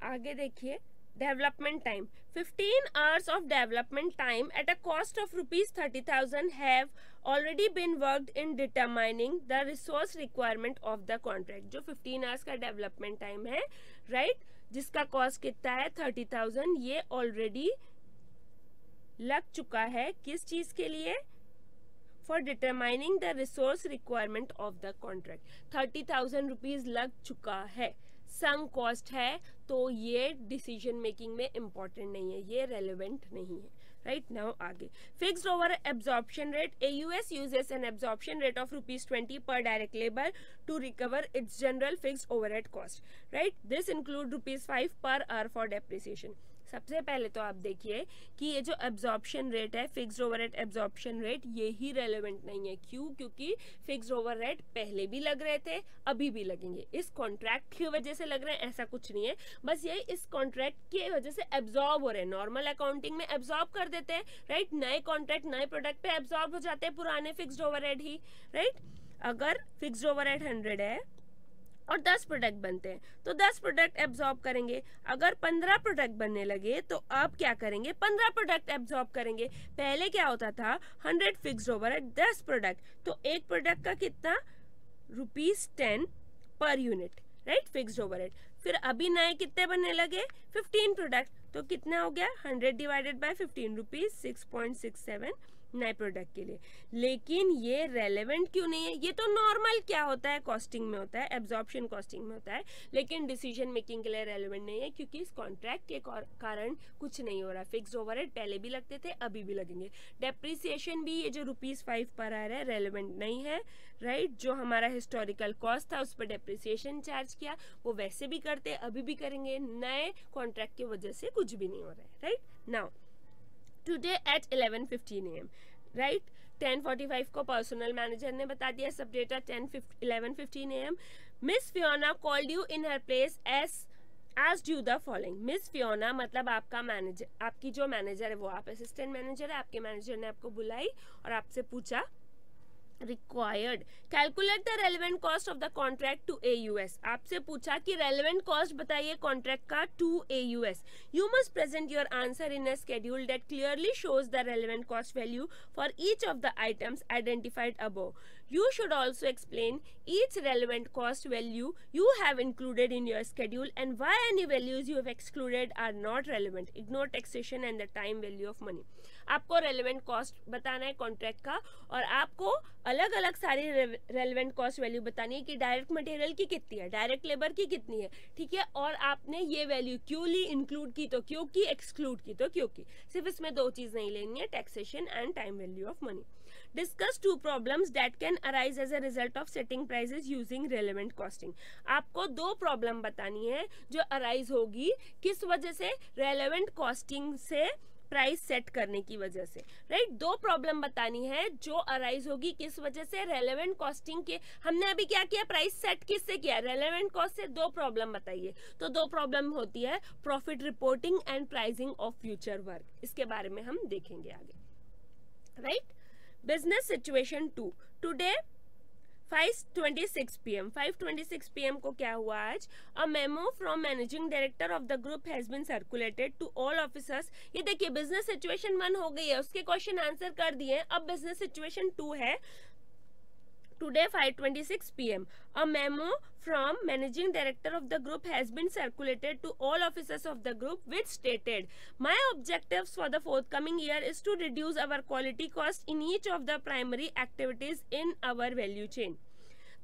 आगे देखिए, development time 15 hours of development time at a cost of rupees 30,000 have already been worked in determining the resource requirement of the contract। जो 15 hours का डेवलपमेंट टाइम है, राइट, जिसका कॉस्ट कितना है? 30,000, ये ऑलरेडी लग चुका है किस चीज के लिए? For determining the resource requirement of the contract. 30,000 rupees लग चुका है, संक कॉस्ट है, तो ये डिसीजन मेकिंग में इंपॉर्टेंट नहीं है, ये रेलेवेंट नहीं है, राइट? नाउ आगे, fixed over absorption rate. AUS uses an absorption rate of ₹20 per direct labor to recover its general fixed overhead cost, right? This include ₹5 per hour for depreciation। सबसे पहले तो आप देखिए कि ये जो एब्जॉर्प्शन रेट है, फिक्स्ड ओवरहेड एब्जॉर्प्शन रेट, ये ही रेलेवेंट नहीं है। क्यों? क्योंकि फिक्स्ड ओवरहेड पहले भी लग रहे थे, अभी भी लगेंगे, इस कॉन्ट्रैक्ट की वजह से लग रहे हैं, ऐसा कुछ नहीं है, बस ये इस कॉन्ट्रैक्ट की वजह से एब्जॉर्ब हो रहे हैं। नॉर्मल अकाउंटिंग में एब्जॉर्ब कर देते हैं, राइट? नए कॉन्ट्रैक्ट नए प्रोडक्ट पे एब्जॉर्ब हो जाते हैं पुराने फिक्स्ड ओवरहेड ही, राइट? अगर फिक्स्ड ओवरहेड 100 है और 10 प्रोडक्ट बनते हैं तो 10 प्रोडक्ट एब्जॉर्ब करेंगे। अगर 15 प्रोडक्ट बनने लगे तो अब क्या करेंगे? 15 प्रोडक्ट एब्जॉर्ब करेंगे। पहले क्या होता था? 100 फिक्स्ड ओवरहेड, 10 प्रोडक्ट, तो एक प्रोडक्ट का कितना? ₹10 per unit, right, fixed overhead. फिर अभी नए कितने बनने लगे? 15 प्रोडक्ट, तो कितना हो गया? 100 डिवाइडेड बाय 15, ₹6.67 नए प्रोडक्ट के लिए। लेकिन ये रेलेवेंट क्यों नहीं है? ये तो नॉर्मल क्या होता है? कॉस्टिंग में होता है, एब्जॉर्प्शन कॉस्टिंग में होता है, लेकिन डिसीजन मेकिंग के लिए रेलेवेंट नहीं है क्योंकि इस कॉन्ट्रैक्ट के कारण कुछ नहीं हो रहा। फिक्स्ड ओवरहेड पहले भी लगते थे, अभी भी लगेंगे। डेप्रिसिएशन भी, ये जो ₹5 पर आ रहा है, रेलेवेंट नहीं है, राइट? जो हमारा हिस्टोरिकल कॉस्ट था उस पर डेप्रिसिएशन चार्ज किया, वो वैसे भी करते, अभी भी करेंगे, नए कॉन्ट्रैक्ट की वजह से कुछ भी नहीं हो रहा है, right? Now today at 11:15 AM, right? 10:45 को पर्सनल मैनेजर ने बता दिया सब डेटा। 11:15 AM miss Fiona called you in her place as due the following. Miss Fiona मतलब आपका मैनेजर, आपकी जो मैनेजर है वो, आप असिस्टेंट मैनेजर है, आपके मैनेजर ने आपको बुलाई और आपसे पूछा required calculate the relevant cost of the contract to AUS। आपसे पूछा कि रेलेवेंट कॉस्ट बताइए कॉन्ट्रैक्ट का to AUS। You must present your answer in a schedule that clearly shows the relevant cost value for each of the items identified above. You should also explain each relevant cost value you have included in your schedule and why any values you have excluded are not relevant. Ignore taxation and the time value of money. आपको रेलेवेंट कॉस्ट बताना है कॉन्ट्रैक्ट का और आपको अलग अलग सारी रेलेवेंट कॉस्ट वैल्यू बतानी है कि डायरेक्ट मटेरियल की कितनी है, डायरेक्ट लेबर की कितनी है, ठीक है, और आपने ये वैल्यू क्यों ली, इंक्लूड की तो क्यों की, एक्सक्लूड की तो क्यों की। सिर्फ इसमें दो चीज नहीं लेनी है, taxation and time value of money. Discuss two problems that can arise as a result of setting prices using relevant costing। आपको दो प्रॉब्लम बतानी है जो अराइज होगी किस वजह से, रेलेवेंट कॉस्टिंग से प्राइस सेट करने की वजह से, राइट। दो प्रॉब्लम बतानी है जो अराइज होगी किस वजह से, रेलेवेंट कॉस्टिंग के। हमने अभी क्या किया, प्राइस सेट किससे किया, रेलेवेंट कॉस्ट से। दो प्रॉब्लम बताइए, तो दो प्रॉब्लम होती है profit reporting and pricing of future work. इसके बारे में हम देखेंगे आगे, right. Business situation 2 today 5:26 PM 5:26 PM को क्या हुआ आज, a memo from managing director of the group has been circulated to all officers। ये देखिए business situation 1 हो गई है, उसके क्वेश्चन आंसर कर दिए। अब business situation 2 है today 5:26 PM a memo from managing director of the group has been circulated to all officers of the group which stated my objectives for the forthcoming year is to reduce our quality cost in each of the primary activities in our value chain.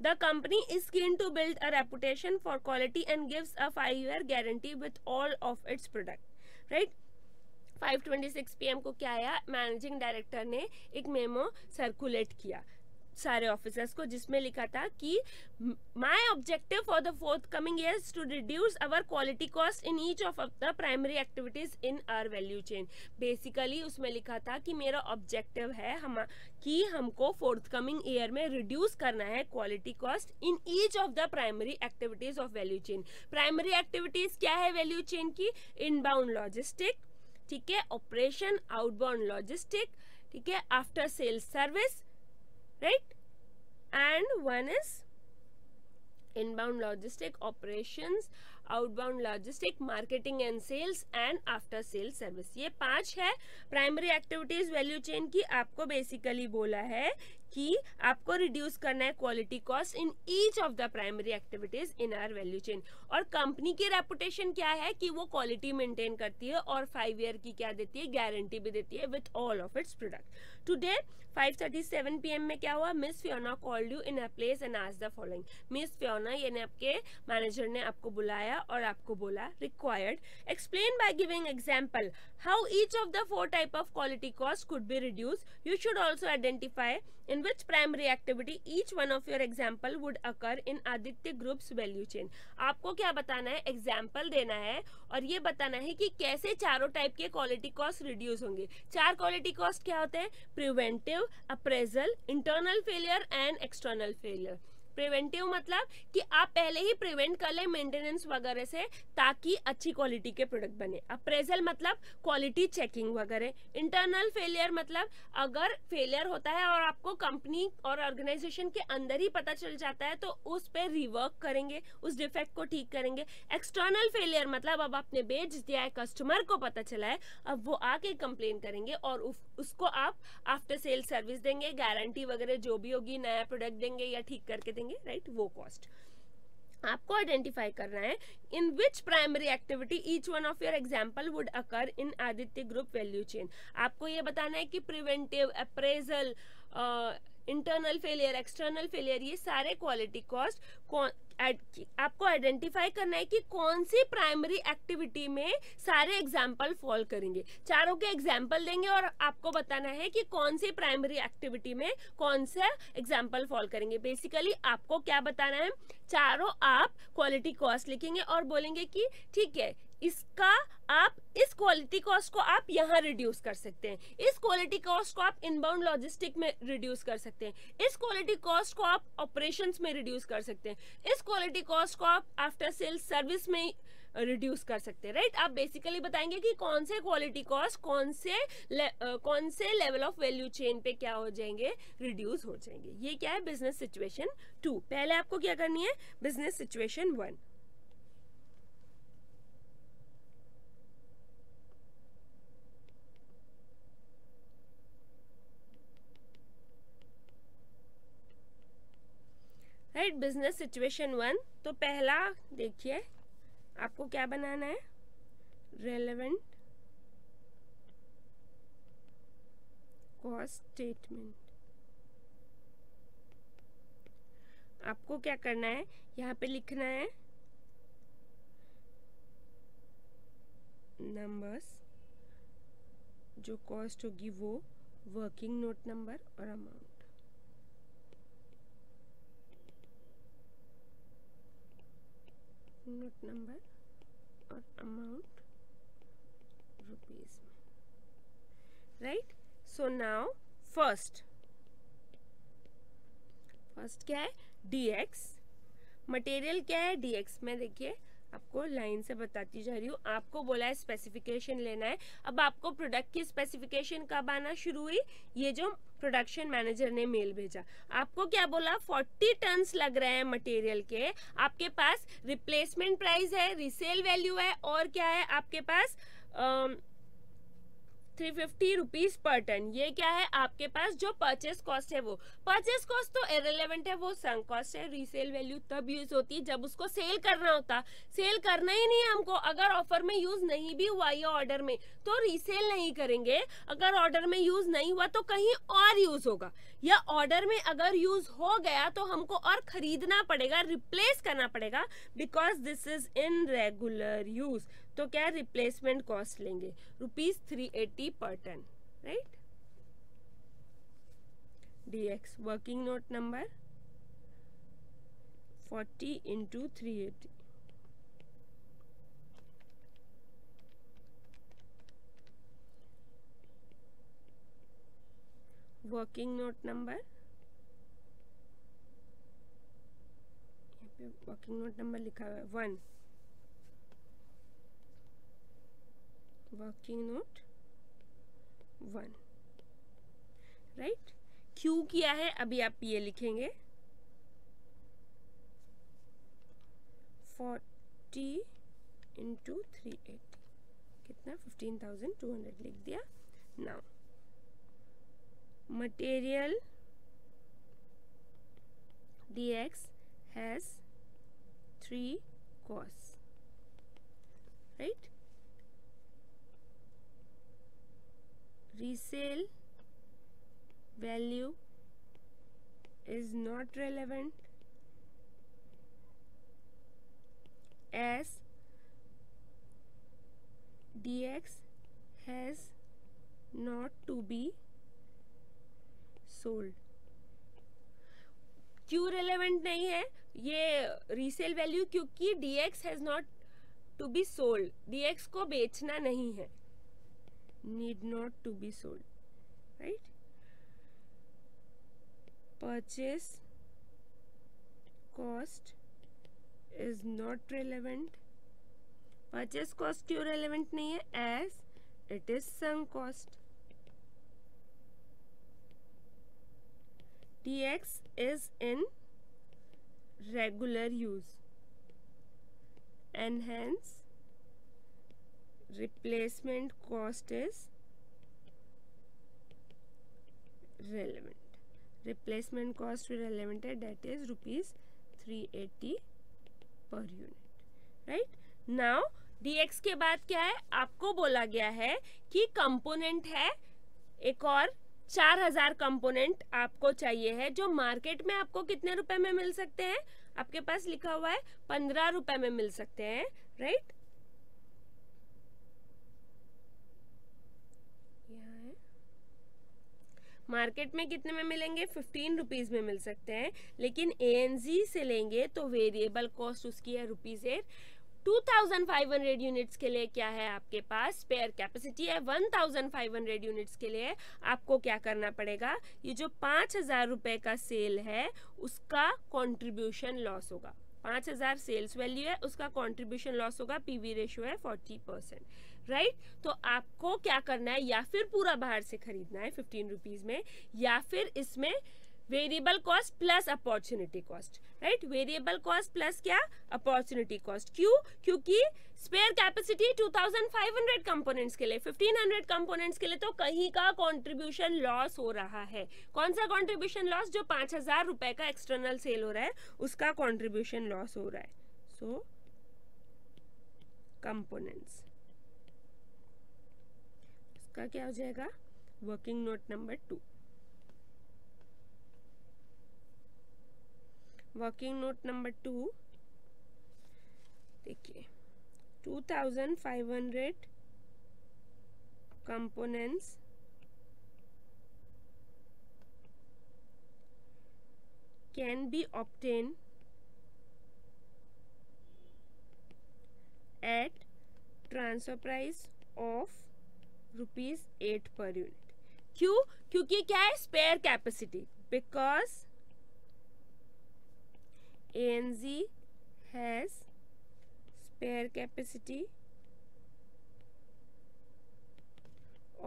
The company is keen to build a reputation for quality and gives a 5-year guarantee with all of its product, right। 5:26 PM को क्या आया, मैनेजिंग डायरेक्टर ने एक मेमो सर्कुलेट किया सारे ऑफिसर्स को, जिसमें लिखा था कि my objective for the forthcoming years to reduce our quality cost in each of the primary activities in our value chain. Basically उसमें लिखा था कि मेरा ऑब्जेक्टिव है कि हमको फोर्थ कमिंग ईयर में रिड्यूस करना है quality cost in each of the primary activities of value chain. Primary activities क्या है वैल्यू चेन की, इनबाउंड लॉजिस्टिक, ठीक है, ऑपरेशन, आउटबाउंड लॉजिस्टिक, ठीक है, after sales service, right, and one is inbound logistic, operations, outbound logistic, marketing and sales and after sales service। ये 5 है प्राइमरी एक्टिविटीज वैल्यू चेन की। आपको बेसिकली बोला है कि आपको रिड्यूस करना है quality cost in each of the primary activities in our value chain. और कंपनी की रेपुटेशन क्या है कि वो क्वालिटी मेंटेन करती है और 5 ईयर की क्या देती है, गारंटी भी देती है with all of its product. Today 5:37 PM में क्या हुआ, miss Fiona called you in a place and asked the following. Miss Fiona यानी आपके मैनेजर ने आपको बुलाया और आपको बोला required explain by giving example how each of the 4 type of quality cost could be reduce. You should also identify in which primary activity each one of your example would occur in Aditya Group's value chain। आपको क्या बताना है, एग्जाम्पल देना है और ये बताना है कि कैसे चारों टाइप के क्वालिटी कॉस्ट रिड्यूस होंगे। 4 क्वालिटी कॉस्ट क्या होते हैं, preventive, appraisal, internal failure and external failure. Preventive मतलब कि आप पहले ही प्रिवेंट कर लें मेंटेनेंस वगैरह से ताकि अच्छी क्वालिटी के प्रोडक्ट बने। अप्रेजल मतलब क्वालिटी चेकिंग वगैरह। इंटरनल फेलियर मतलब अगर फेलियर होता है और आपको कंपनी और ऑर्गेनाइजेशन के अंदर ही पता चल जाता है तो उस पर रिवर्क करेंगे, उस डिफेक्ट को ठीक करेंगे। एक्सटर्नल फेलियर मतलब अब आपने बेच दिया है, कस्टमर को पता चला है, अब वो आके कंप्लेन करेंगे और उसको आप आफ्टर सेल सर्विस देंगे, गारंटी वगैरह जो भी होगी, नया प्रोडक्ट देंगे या ठीक करके देंगे, राइट, वो कॉस्ट आपको आइडेंटिफाई करना है। In which primary activity each one of your example would occur in Aditya group value chain. आपको ये बताना है कि preventive, appraisal, internal failure, external failure, ये सारे क्वालिटी कॉस्ट आपको आइडेंटिफाई करना है कि कौन सी प्राइमरी एक्टिविटी में सारे एग्जाम्पल फॉल करेंगे। चारों के एग्जाम्पल देंगे और आपको बताना है कि कौन सी प्राइमरी एक्टिविटी में कौन सा एग्जाम्पल फॉल करेंगे। बेसिकली आपको क्या बताना है, चारों आप क्वालिटी कॉस्ट लिखेंगे और बोलेंगे कि ठीक है इसका आप इस क्वालिटी कॉस्ट को आप यहाँ रिड्यूस कर सकते हैं, इस क्वालिटी कॉस्ट को आप इनबाउंड लॉजिस्टिक में रिड्यूस कर सकते हैं, इस क्वालिटी कॉस्ट को आप ऑपरेशंस में रिड्यूस कर सकते हैं, इस क्वालिटी कॉस्ट को आप आफ्टर सेल्स सर्विस में रिड्यूस कर सकते हैं, राइट। आप बेसिकली बताएंगे कि कौन से क्वालिटी कॉस्ट कौन से लेवल ऑफ वैल्यू चेन पे क्या हो जाएंगे, रिड्यूस हो जाएंगे। ये क्या है, बिजनेस सिचुएशन 2। पहले आपको क्या करनी है, business situation 1। Right, business situation 1। तो पहला देखिए आपको क्या बनाना है, रेलेवेंट कॉस्ट स्टेटमेंट। आपको क्या करना है, यहाँ पे लिखना है नंबर्स, जो कॉस्ट होगी वो वर्किंग नोट नंबर और अमाउंट। नोट नंबर और अमाउंट रुपीज में, राइट। सो नाउ फर्स्ट क्या है, dx। मटेरियल क्या है, dx। मैं देखिए आपको लाइन से बताती जा रही हूँ। आपको बोला है स्पेसिफिकेशन लेना है। अब आपको प्रोडक्ट की स्पेसिफिकेशन कब आना शुरू हुई, ये जो प्रोडक्शन मैनेजर ने मेल भेजा। आपको क्या बोला, 40 टन्स लग रहे हैं मटेरियल के, आपके पास रिप्लेसमेंट प्राइस है, रीसेल वैल्यू है, और क्या है आपके पास 350 रुपीज पर टन। ये क्या है आपके पास, जो परचेस कॉस्ट है वो परचेस कॉस्ट तो इररिलेवेंट है, वो संक कॉस्ट है। रीसेल वैल्यू तब यूज होती है जब उसको सेल करना होता। सेल करना ही नहीं है हमको, अगर ऑफर में यूज नहीं भी हुआ या ऑर्डर में तो रीसेल नहीं करेंगे। अगर ऑर्डर में यूज नहीं हुआ तो कहीं और यूज होगा, या ऑर्डर में अगर यूज हो गया तो हमको और खरीदना पड़ेगा, रिप्लेस करना पड़ेगा, because this is in regular use. तो क्या रिप्लेसमेंट कॉस्ट लेंगे, ₹380 per ton, right. dx working note number 40 × 380, working note number, यहाँ पे वर्किंग नोट नंबर लिखा हुआ है 1, वर्किंग नोट 1, राइट। क्यों किया है अभी आप ये लिखेंगे, 40 × 380 कितना, 15,200 लिख दिया। Now material dx has 3 costs, right? Resale value is not relevant as dx has not to be sold. क्यों रेलेवेंट नहीं है ये रीसेल वैल्यू, क्योंकि dx has not to be sold, dx को बेचना नहीं है, need not to be sold, right. Purchase cost is not relevant, purchase cost क्यों रेलेवेंट नहीं है, as it is sunk cost. dx is in regular use and hence replacement cost is relevant. Replacement cost relevant है, that is ₹380 per unit, right? Now dx के बाद क्या है, आपको बोला गया है कि कंपोनेंट है एक और 4000 कंपोनेंट आपको चाहिए है, जो मार्केट में आपको कितने रुपए में मिल सकते हैं, आपके पास लिखा हुआ है 15 रुपए में मिल सकते हैं, राइट। मार्केट में कितने में मिलेंगे, 15 रुपीज में मिल सकते हैं, लेकिन ANZ से लेंगे तो वेरिएबल कॉस्ट उसकी है ₹8। 2500 यूनिट्स के लिए क्या है आपके पास, स्पेयर कैपेसिटी है 1500 यूनिट्स के लिए आपको क्या करना पड़ेगा, ये जो 5000 रुपए का सेल है उसका कंट्रीब्यूशन लॉस होगा, 5000 सेल्स वैल्यू है, उसका कंट्रीब्यूशन लॉस होगा, पीवी रेशियो है 40%, राइट। तो आपको क्या करना है, या फिर पूरा बाहर से खरीदना है 15 रुपीज में, या फिर इसमें variable cost plus opportunity cost, right. Variable cost plus क्या, अपॉर्चुनिटी कॉस्ट। क्यों, क्योंकि स्पेयर कैपेसिटी 2500 कंपोनेंट्स के लिए, 1500 कंपोनेंट्स के लिए तो कहीं का कंट्रीब्यूशन लॉस हो रहा है। कौन सा कंट्रीब्यूशन लॉस, जो 5000 रुपए का एक्सटर्नल सेल हो रहा है उसका कंट्रीब्यूशन लॉस हो रहा है। सो कंपोनेंट्स, इसका क्या हो जाएगा, working note number 2। Working note number 2 देखिए, 2500 components can be obtained at transfer price of ₹8 per unit। क्यों, क्योंकि क्या है, spare capacity, because ANZ has spare capacity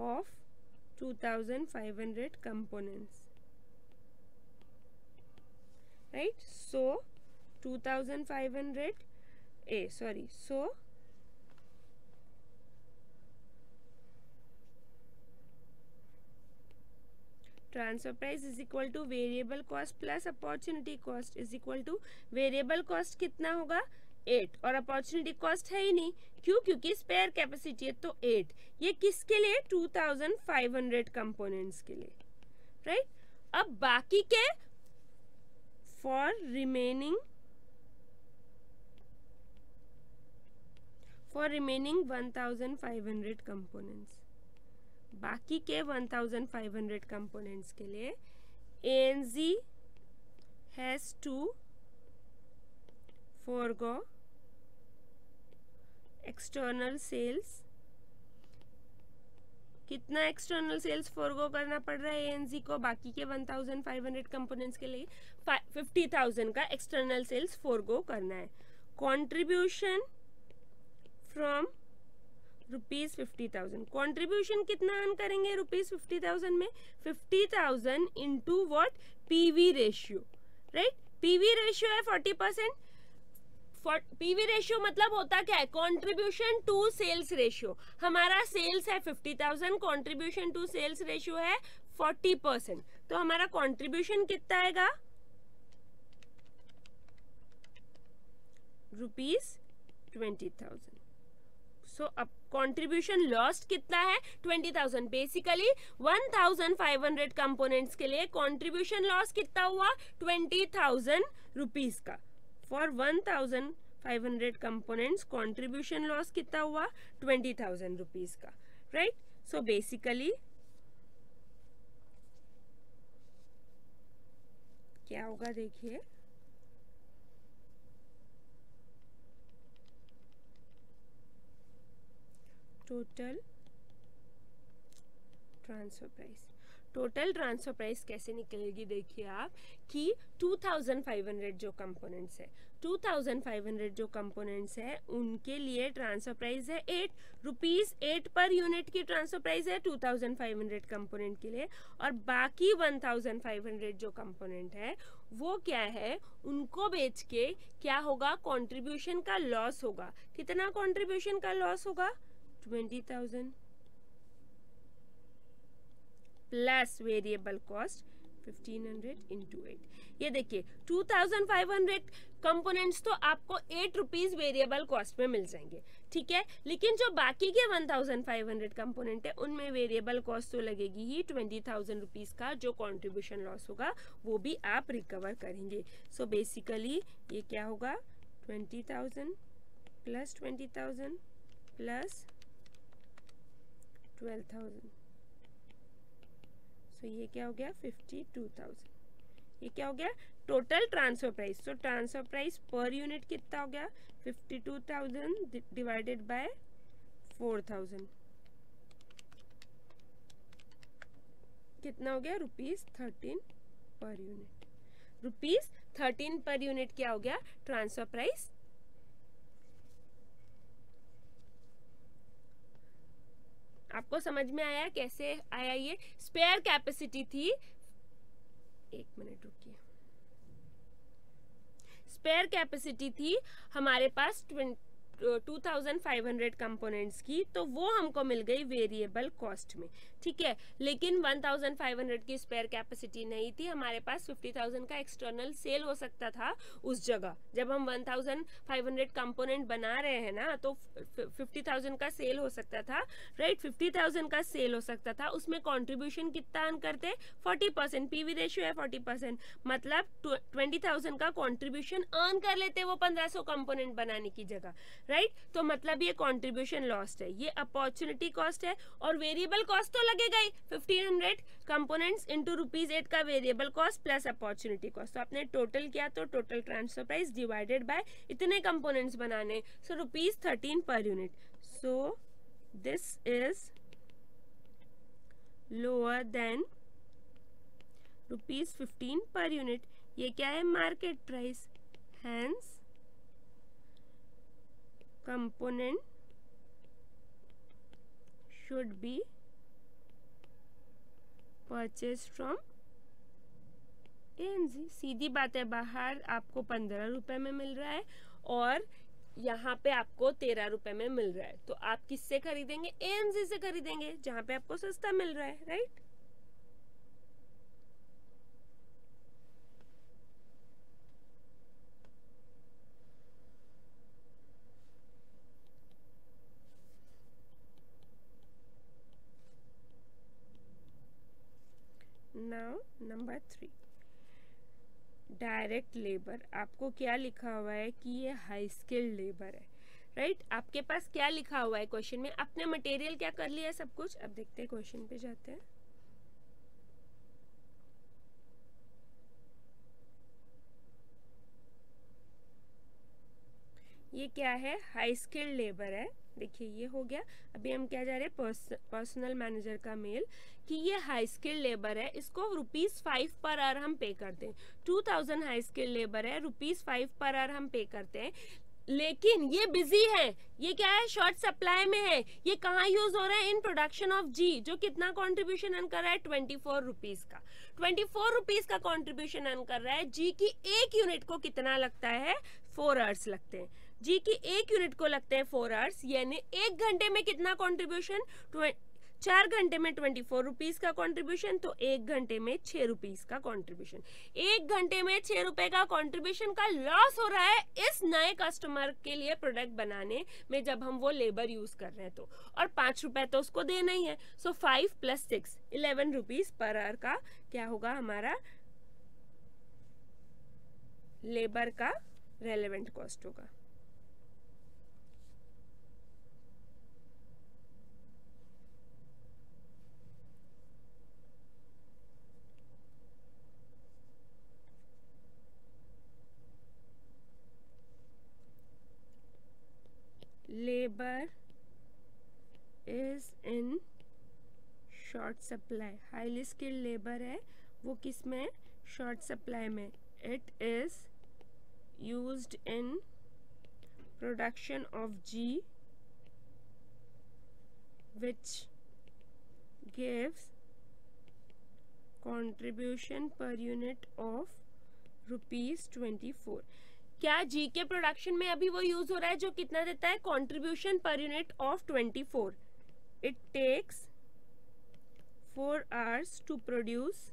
of 2500 components, right? So 2500 so transfer price is equal to variable cost plus opportunity cost is equal to, variable cost कितना होगा 8 और अपॉर्चुनिटी कॉस्ट है ही नहीं। क्यों, क्योंकि स्पेयर कैपेसिटी है तो 8। ये किसके लिए, 2500 कंपोनेंट्स के लिए, राइट। अब बाकी के फॉर रिमेनिंग 1500 कंपोनेंट्स, बाकी के 1500 कंपोनेंट्स के लिए ANZ has to forgo external sales. कितना एक्सटर्नल सेल्स फॉरगो करना पड़ रहा है ANZ को, बाकी के 1500 कंपोनेंट्स के लिए 50,000 का एक्सटर्नल सेल्स फॉरगो करना है। कंट्रीब्यूशन फ्रॉम ₹50,000, कंट्रीब्यूशन कितना अर्न करेंगे ₹50,000 में, 50,000 into what, PV ratio, right. PV ratio है 40%। पीवी रेशियो मतलब होता क्या है, कंट्रीब्यूशन टू सेल्स रेशियो। हमारा सेल्स है 50,000, कंट्रीब्यूशन टू सेल्स रेशियो है 40%, तो हमारा कंट्रीब्यूशन कितना आएगा, ₹20,000। सो अब कंट्रीब्यूशन लॉस्ट कितना है, 20,000। बेसिकली 1500 कंपोनेंट्स के लिए कंट्रीब्यूशन लॉस कितना हुआ, 20,000 रुपीज का। फॉर 1500 कंपोनेंट्स कंट्रीब्यूशन लॉस कितना हुआ, 20,000 रुपीज का, राइट। सो बेसिकली क्या होगा, देखिए total transfer price, total transfer price कैसे निकलेगी, देखिए आप कि 2500 जो कंपोनेंट्स है, 2500 जो कंपोनेंट्स है उनके लिए ट्रांसफर प्राइस है ₹8 पर यूनिट की ट्रांसफर प्राइस है 2500 कंपोनेंट के लिए। और बाकी 1500 जो कंपोनेंट है वो क्या है, उनको बेच के क्या होगा, कंट्रीब्यूशन का लॉस होगा। कितना कंट्रीब्यूशन का लॉस होगा, 20,000 प्लस वेरिएबल कॉस्ट 1500 इंटू 8। ये देखिए 2500 कंपोनेंट्स तो आपको ₹8 वेरिएबल कॉस्ट में मिल जाएंगे, ठीक है। लेकिन जो बाकी के 1500 कंपोनेंट है उनमें वेरिएबल कॉस्ट तो लगेगी ही, 20,000 रुपीज का जो कंट्रीब्यूशन लॉस होगा वो भी आप रिकवर करेंगे। सो बेसिकली ये क्या होगा, 20,000 प्लस 20,000 प्लस 12,000। सो ये क्या हो गया, 52,000। ये क्या हो गया, टोटल ट्रांसफर प्राइस। सो ट्रांसफर प्राइस पर यूनिट कितना हो गया, 52,000 डिवाइडेड बाय 4,000 कितना हो गया, ₹13 पर यूनिट। ₹13 पर यूनिट क्या हो गया ट्रांसफर प्राइस। आपको समझ में आया कैसे आया ये? स्पेयर कैपेसिटी थी, एक मिनट रुकिए, स्पेयर कैपेसिटी थी हमारे पास 2500 कंपोनेंट्स की, तो वो हमको मिल गई वेरिएबल कॉस्ट में, ठीक है। लेकिन 1500 की स्पेयर कैपेसिटी नहीं थी हमारे पास, 50,000 का एक्सटर्नल सेल हो सकता था उस जगह। जब हम 1500 कंपोनेंट बना रहे हैं ना, तो 50,000 का सेल हो सकता था, राइट। 50,000 का सेल हो सकता था, उसमें कॉन्ट्रीब्यूशन कितना अर्न करते 40%, पीवी रेशियो है 40%, मतलब 20,000 का कॉन्ट्रीब्यूशन अर्न कर लेते वो 1500 कंपोनेंट बनाने की जगह, राइट। तो मतलब ये कंट्रीब्यूशन लॉस्ट है, ये अपॉर्चुनिटी कॉस्ट है, और वेरिएबल कॉस्ट तो लगेगा ही, 1500 कंपोनेंट्स इंटू ₹8 का variable cost plus opportunity cost. तो आपने टोटल किया तो total transfer price divided by इतने कंपोनेंट्स बनाने, so ₹13 per unit. So this is lower than ₹15 per unit. ये क्या है market price, hence component should be purchased from ANZ। सीधी बात है, बाहर आपको 15 रुपए में मिल रहा है और यहाँ पे आपको 13 रुपए में मिल रहा है, तो आप किससे खरीदेंगे? ANZ से खरीदेंगे, जहाँ पे आपको सस्ता मिल रहा है, right. Now number 3, direct labour. आपको क्या लिखा हुआ है कि ये हाई स्किल्ड लेबर है, राइट। आपके पास क्या लिखा हुआ है क्वेश्चन में? आपने मटेरियल क्या कर लिया है सब कुछ। अब देखते हैं क्वेश्चन पे जाते हैं। ये क्या है? हाई स्किल्ड लेबर है। देखिए ये हो गया। अभी हम क्या जा रहे हैं, पर्सनल मैनेजर का मेल, कि ये हाई स्किल्ड लेबर है, इसको ₹5 पर आवर हम पे करते हैं। 2000 हाई स्किल्ड लेबर है, ₹5 पर आवर हम पे करते हैं, लेकिन ये बिजी है, ये क्या है, शॉर्ट सप्लाई में है। ये कहाँ यूज हो रहा है? इन प्रोडक्शन ऑफ जी, जो कितना कंट्रीब्यूशन अर्न कर रहा है? ₹24 का। ₹24 का कंट्रीब्यूशन अर्न कर रहा है। जी की एक यूनिट को कितना लगता है? 4 आवर्स लगते हैं। जी की एक यूनिट को लगते हैं 4 आवर्स, यानी 1 घंटे में कितना कंट्रीब्यूशन? 4 घंटे में ₹24 का कंट्रीब्यूशन, तो 1 घंटे में ₹6 का कंट्रीब्यूशन। 1 घंटे में ₹6 का कंट्रीब्यूशन का लॉस हो रहा है इस नए कस्टमर के लिए प्रोडक्ट बनाने में, जब हम वो लेबर यूज कर रहे हैं तो, और ₹5 तो उसको देना ही है। सो 5 + 6 ₹11 पर आवर का क्या होगा हमारा लेबर का रेलेवेंट कॉस्ट होगा। Labour is in short supply. Highly skilled labour है, वो किस में? शॉर्ट सप्लाई में। It is used in production of G, which gives contribution per unit of ₹24। क्या जी के प्रोडक्शन में अभी वो यूज हो रहा है जो कितना देता है? Contribution per unit of 24। It takes 4 hours to produce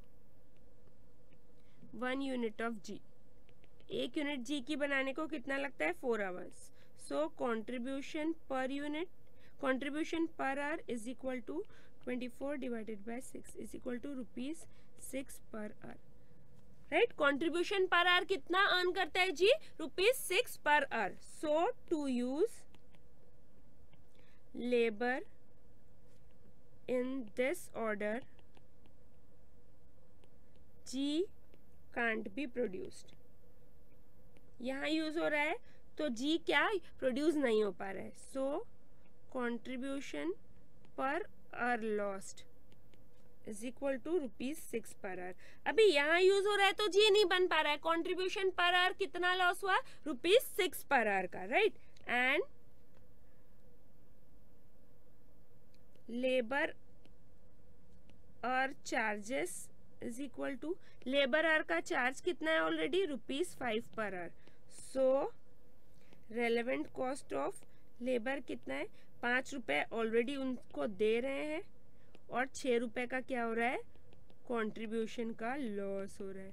1 unit of G. एक यूनिट जी की बनाने को कितना लगता है? 4 hours. So contribution per unit, contribution per hour is equal to 24 divided by 6 is equal to ₹6 per hour, right. Contribution per hour कितना अर्न करता है G? ₹6 per hour. So to use labour in this order, G can't be produced. यहाँ यूज हो रहा है तो जी क्या प्रोड्यूस नहीं हो पा रहा है। So contribution per hour lost is equal to ₹6 per our. अभी यहाँ यूज हो रहा है तो जी नहीं बन पा रहा है। कंट्रीब्यूशन पर आवर कितना लॉस हुआ? ₹6 पर आवर का, right. And labour hour charges is equal to, labour hour का चार्ज कितना है already? ₹5 per hour. So relevant cost of labour कितना है? ₹5 ऑलरेडी उनको दे रहे हैं, और ₹6 का क्या हो रहा है? कंट्रीब्यूशन का लॉस हो रहा है,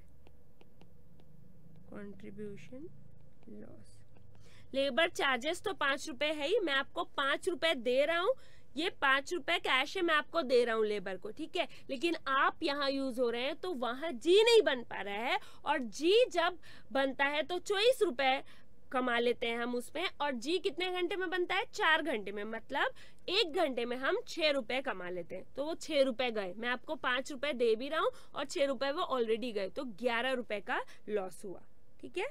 कंट्रीब्यूशन लॉस। लेबर चार्जेस तो ₹5 है ही, मैं आपको ₹5 दे रहा हूँ, ये ₹5 कैश है, मैं आपको दे रहा हूँ लेबर को, ठीक है। लेकिन आप यहाँ यूज हो रहे हैं तो वहां जी नहीं बन पा रहा है, और जी जब बनता है तो ₹24 कमा लेते हैं हम उसमें, और जी कितने घंटे में बनता है? 4 घंटे में, मतलब 1 घंटे में हम ₹6 कमा लेते हैं। तो वो ₹6 गए, मैं आपको ₹5 दे भी रहा हूँ और ₹6 वो ऑलरेडी गए, तो ₹11 का लॉस हुआ, ठीक है।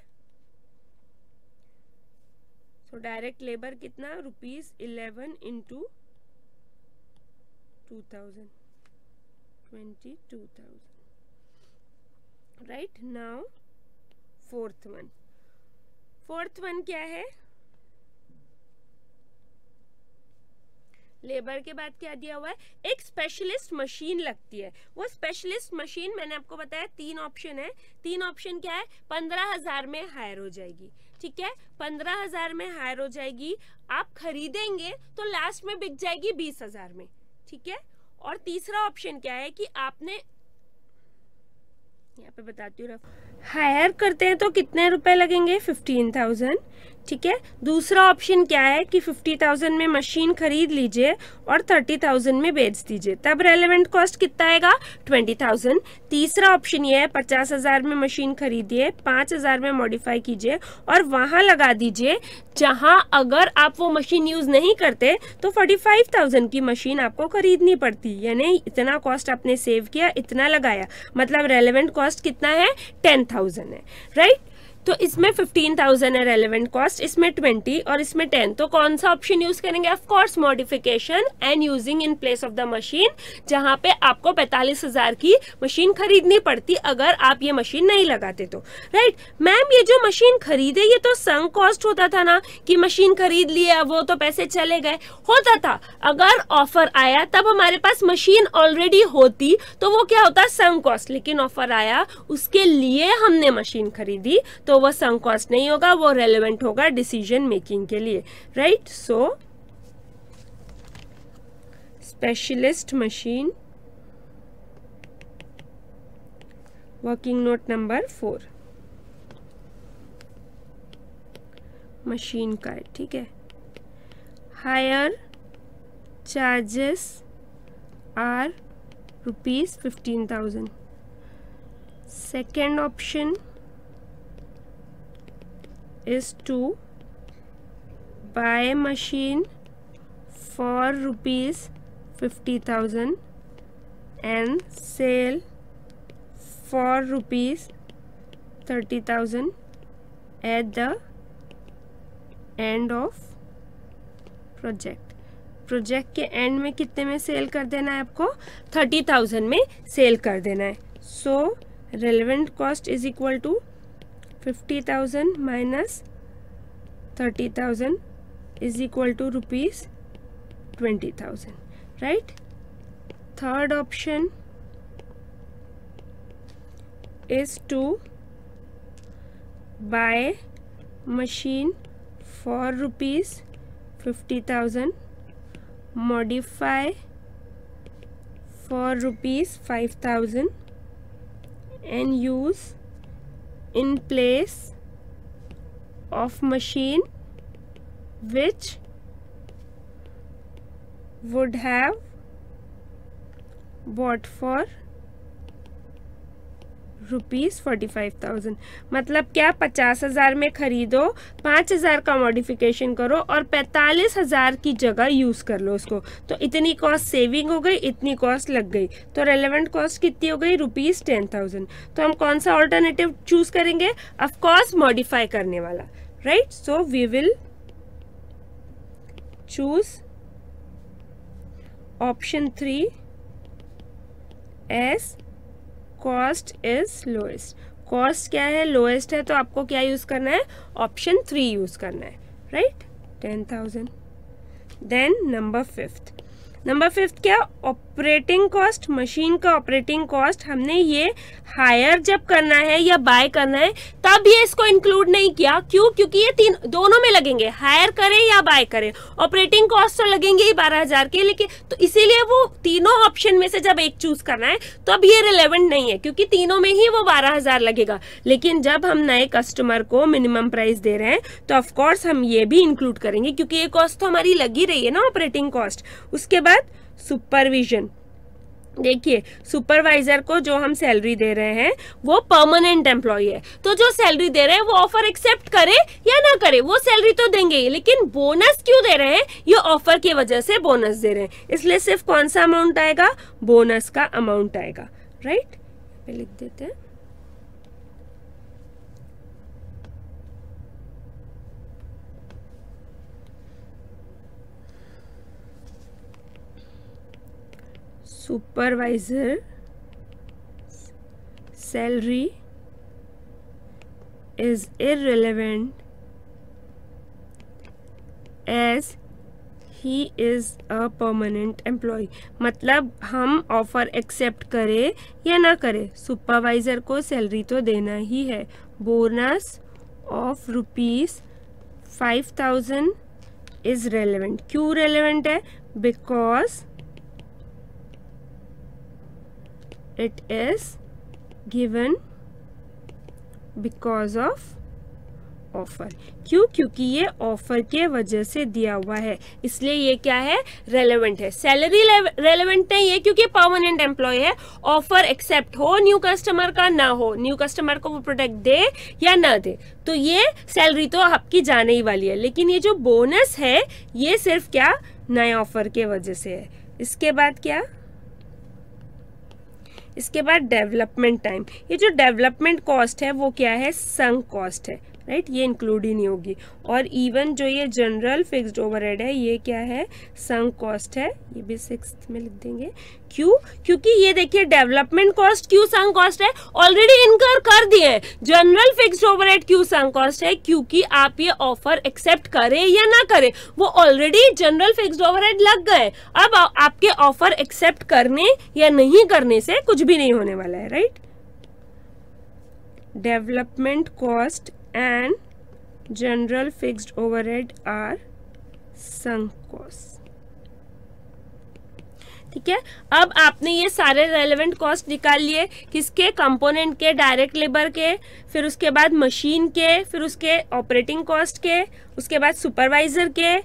सो डायरेक्ट लेबर कितना? ₹11 into 2000, 22,000, right. Now fourth one क्या है? लेबर के बाद क्या दिया हुआ है? एक स्पेशलिस्ट मशीन लगती है। वो स्पेशलिस्ट मशीन मैंने आपको बताया 3 ऑप्शन है। 3 ऑप्शन क्या है? 15,000 में हायर हो जाएगी, ठीक है। 15,000 में हायर हो जाएगी, आप खरीदेंगे तो लास्ट में बिक जाएगी 20,000 में, ठीक है। और तीसरा ऑप्शन क्या है कि आपने, यहाँ पे बताती हूँ, हायर करते हैं तो कितने रुपए लगेंगे? 15,000, ठीक है। दूसरा ऑप्शन क्या है कि 50,000 में मशीन खरीद लीजिए और 30,000 में बेच दीजिए, तब रेलेवेंट कॉस्ट कितना आएगा? 20,000। तीसरा ऑप्शन ये है 50,000 में मशीन खरीदिए, 5,000 में मॉडिफाई कीजिए और वहां लगा दीजिए जहां अगर आप वो मशीन यूज नहीं करते तो 45,000 की मशीन आपको खरीदनी पड़ती, यानी इतना कॉस्ट आपने सेव किया, इतना लगाया, मतलब रेलेवेंट कॉस्ट कितना है? 10,000 है, राइट। तो इसमें 15,000 है रेलेवेंट कॉस्ट, इसमें 20 और इसमें 10। तो कौन सा ऑप्शन यूज करेंगे? Of course modification and using in place of the machine, जहां पे आपको 45,000 की मशीन खरीदनी पड़ती अगर आप ये मशीन नहीं लगाते तो, राइट। मैम ये जो मशीन खरीदे ये तो संक कॉस्ट होता था ना, कि मशीन खरीद लिया वो तो पैसे चले गए, होता था। अगर ऑफर आया तब हमारे पास मशीन ऑलरेडी होती तो वो क्या होता? Sunk cost. लेकिन ऑफर आया, उसके लिए हमने मशीन खरीदी, तो वो संक कॉस्ट नहीं होगा, वो रेलेवेंट होगा डिसीजन मेकिंग के लिए, right. So specialist machine, working note number 4 machine का है, ठीक है। Hire charges are ₹15,000। Second option is to buy machine for ₹50,000 and sell for ₹30,000 at the end of project। Project के एंड में कितने में सेल कर देना है आपको? 30,000 में सेल कर देना है। So relevant cost is equal to 50,000 minus 30,000 is equal to ₹20,000, right? Third option is to buy machine for ₹50,000, modify for ₹5,000 and use in place of machine which would have bought for ₹45,000। मतलब क्या? 50,000 में खरीदो, 5,000 का मॉडिफिकेशन करो और 45,000 की जगह यूज कर लो उसको, तो इतनी कॉस्ट सेविंग हो गई, इतनी कॉस्ट लग गई, तो रेलेवेंट कॉस्ट कितनी हो गई? ₹10,000। तो हम कौन सा ऑल्टरनेटिव चूज करेंगे? ऑफ कोर्स मॉडिफाई करने वाला, right. So we will choose option 3 as cost is lowest. Cost क्या है, लोएस्ट है, तो आपको क्या यूज करना है, ऑप्शन 3 यूज करना है, राइट, 10,000। देन नंबर फिफ्थ क्या, ऑपरेटिंग कॉस्ट, मशीन का ऑपरेटिंग कॉस्ट हमने ये हायर जब करना है या बाय करना है तब ये इसको इंक्लूड नहीं किया। क्यों, क्योंकि ये दोनों में लगेंगे, हायर करें या बाय करें, ऑपरेटिंग कॉस्ट तो लगेंगे ही 12,000 के, लेकिन तो इसीलिए वो तीनों ऑप्शन में से जब एक चूज करना है तो अब ये रिलेवेंट नहीं है, क्योंकि तीनों में ही वो 12,000 लगेगा। लेकिन जब हम नए कस्टमर को मिनिमम प्राइस दे रहे हैं तो ऑफकोर्स हम ये भी इंक्लूड करेंगे, क्योंकि ये कॉस्ट तो हमारी लगी रही है ना, ऑपरेटिंग कॉस्ट। उसके बाद सुपरविजन, देखिए सुपरवाइजर को जो हम सैलरी दे रहे हैं वो परमानेंट एम्प्लॉय है, तो जो सैलरी दे रहे हैं वो ऑफर एक्सेप्ट करे या ना करे वो सैलरी तो देंगे ही, लेकिन बोनस क्यों दे रहे हैं, ये ऑफर की वजह से बोनस दे रहे हैं, इसलिए सिर्फ कौन सा अमाउंट आएगा, बोनस का अमाउंट आएगा, राइट। पे लिख देते हैं supervisor salary is irrelevant as he is a permanent employee। मतलब हम ऑफर एक्सेप्ट करें या ना करें, सुपरवाइजर को सैलरी तो देना ही है। Bonus of ₹5,000 is relevant. क्यों रेलेवेंट है, because it is given because of offer. क्यों, क्योंकि ये ऑफर के वजह से दिया हुआ है, इसलिए ये क्या है, रेलेवेंट है। सैलरी रेलेवेंट नहीं है क्योंकि परमानेंट एम्प्लॉय है, ऑफर एक्सेप्ट हो न्यू कस्टमर का ना हो, न्यू कस्टमर को वो प्रोडक्ट दे या ना दे, तो ये सैलरी तो आपकी जाने ही वाली है। लेकिन ये जो बोनस है ये सिर्फ क्या, नए ऑफर के वजह से है। इसके बाद क्या, इसके बाद डेवलपमेंट टाइम। ये जो डेवलपमेंट कॉस्ट है वो क्या है, संक कॉस्ट है, राइट, ये इंक्लूड ही नहीं होगी। और इवन जो ये जनरल फिक्स्ड ओवरहेड है ये क्या है, संक कॉस्ट है, ये भी 6th में लिख देंगे। क्यों, क्योंकि ये देखिए डेवलपमेंट कॉस्ट क्यों संक कॉस्ट है, ऑलरेडी इनकर कर दिए हैं। जनरल फिक्स्ड ओवरहेड क्यों संक कॉस्ट है, क्योंकि आप ये ऑफर एक्सेप्ट करें या ना करें वो ऑलरेडी जनरल फिक्स्ड ओवरहेड लग गए। अब आपके ऑफर एक्सेप्ट करने या नहीं करने से कुछ भी नहीं होने वाला है, right. Development cost and general fixed overhead are sunk costs। ठीक है, अब आपने ये सारे रेलेवेंट कॉस्ट निकाल लिए, किसके, कंपोनेंट के, डायरेक्ट लेबर के, फिर उसके बाद मशीन के, फिर उसके ऑपरेटिंग कॉस्ट के, उसके बाद सुपरवाइजर के,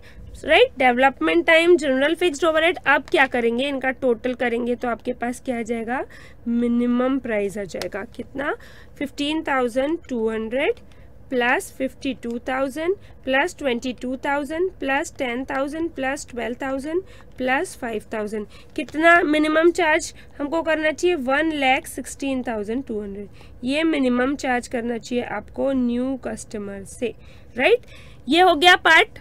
right, development time, general fixed overhead. अब क्या करेंगे, इनका टोटल करेंगे तो आपके पास क्या आ जाएगा, मिनिमम प्राइस आ जाएगा, कितना, 15,200 plus 52,000 plus 22,000 plus 10,000 plus 12,000 plus 5,000। कितना मिनिमम चार्ज हमको करना चाहिए, 1,16,200। ये मिनिमम चार्ज करना चाहिए आपको न्यू कस्टमर से, राइट। ये हो गया पार्ट।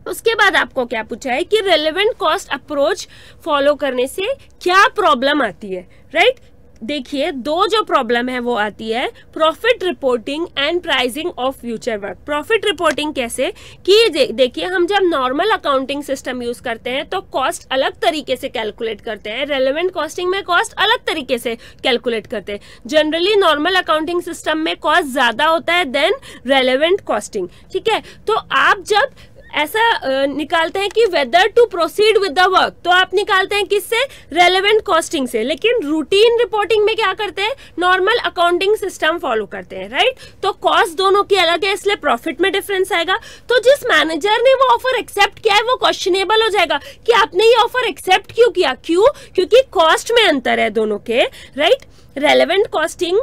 उसके बाद आपको क्या पूछा है कि रेलेवेंट कॉस्ट अप्रोच फॉलो करने से क्या प्रॉब्लम आती है, राइट। देखिए दो जो प्रॉब्लम है वो आती है, profit reporting and pricing of future work. Profit reporting कैसे कि देखिए हम जब नॉर्मल अकाउंटिंग सिस्टम यूज करते हैं तो कॉस्ट अलग तरीके से कैलकुलेट करते हैं, रेलेवेंट कॉस्टिंग में कॉस्ट अलग तरीके से कैलकुलेट करते हैं। जनरली नॉर्मल अकाउंटिंग सिस्टम में कॉस्ट ज्यादा होता है देन रेलेवेंट कॉस्टिंग, ठीक है। तो आप जब ऐसा निकालते हैं कि whether to proceed with the work, तो आप निकालते हैं किससे, रेलेवेंट कॉस्टिंग से। लेकिन रूटीन रिपोर्टिंग में क्या करते हैं, नॉर्मल अकाउंटिंग सिस्टम फॉलो करते हैं, राइट। तो कॉस्ट दोनों की अलग है, इसलिए प्रॉफिट में डिफरेंस आएगा। तो जिस मैनेजर ने वो ऑफर एक्सेप्ट किया है वो क्वेश्चनेबल हो जाएगा कि आपने ये ऑफर एक्सेप्ट क्यों किया। क्यों, क्योंकि कॉस्ट में अंतर है दोनों के, राइट। रेलेवेंट कॉस्टिंग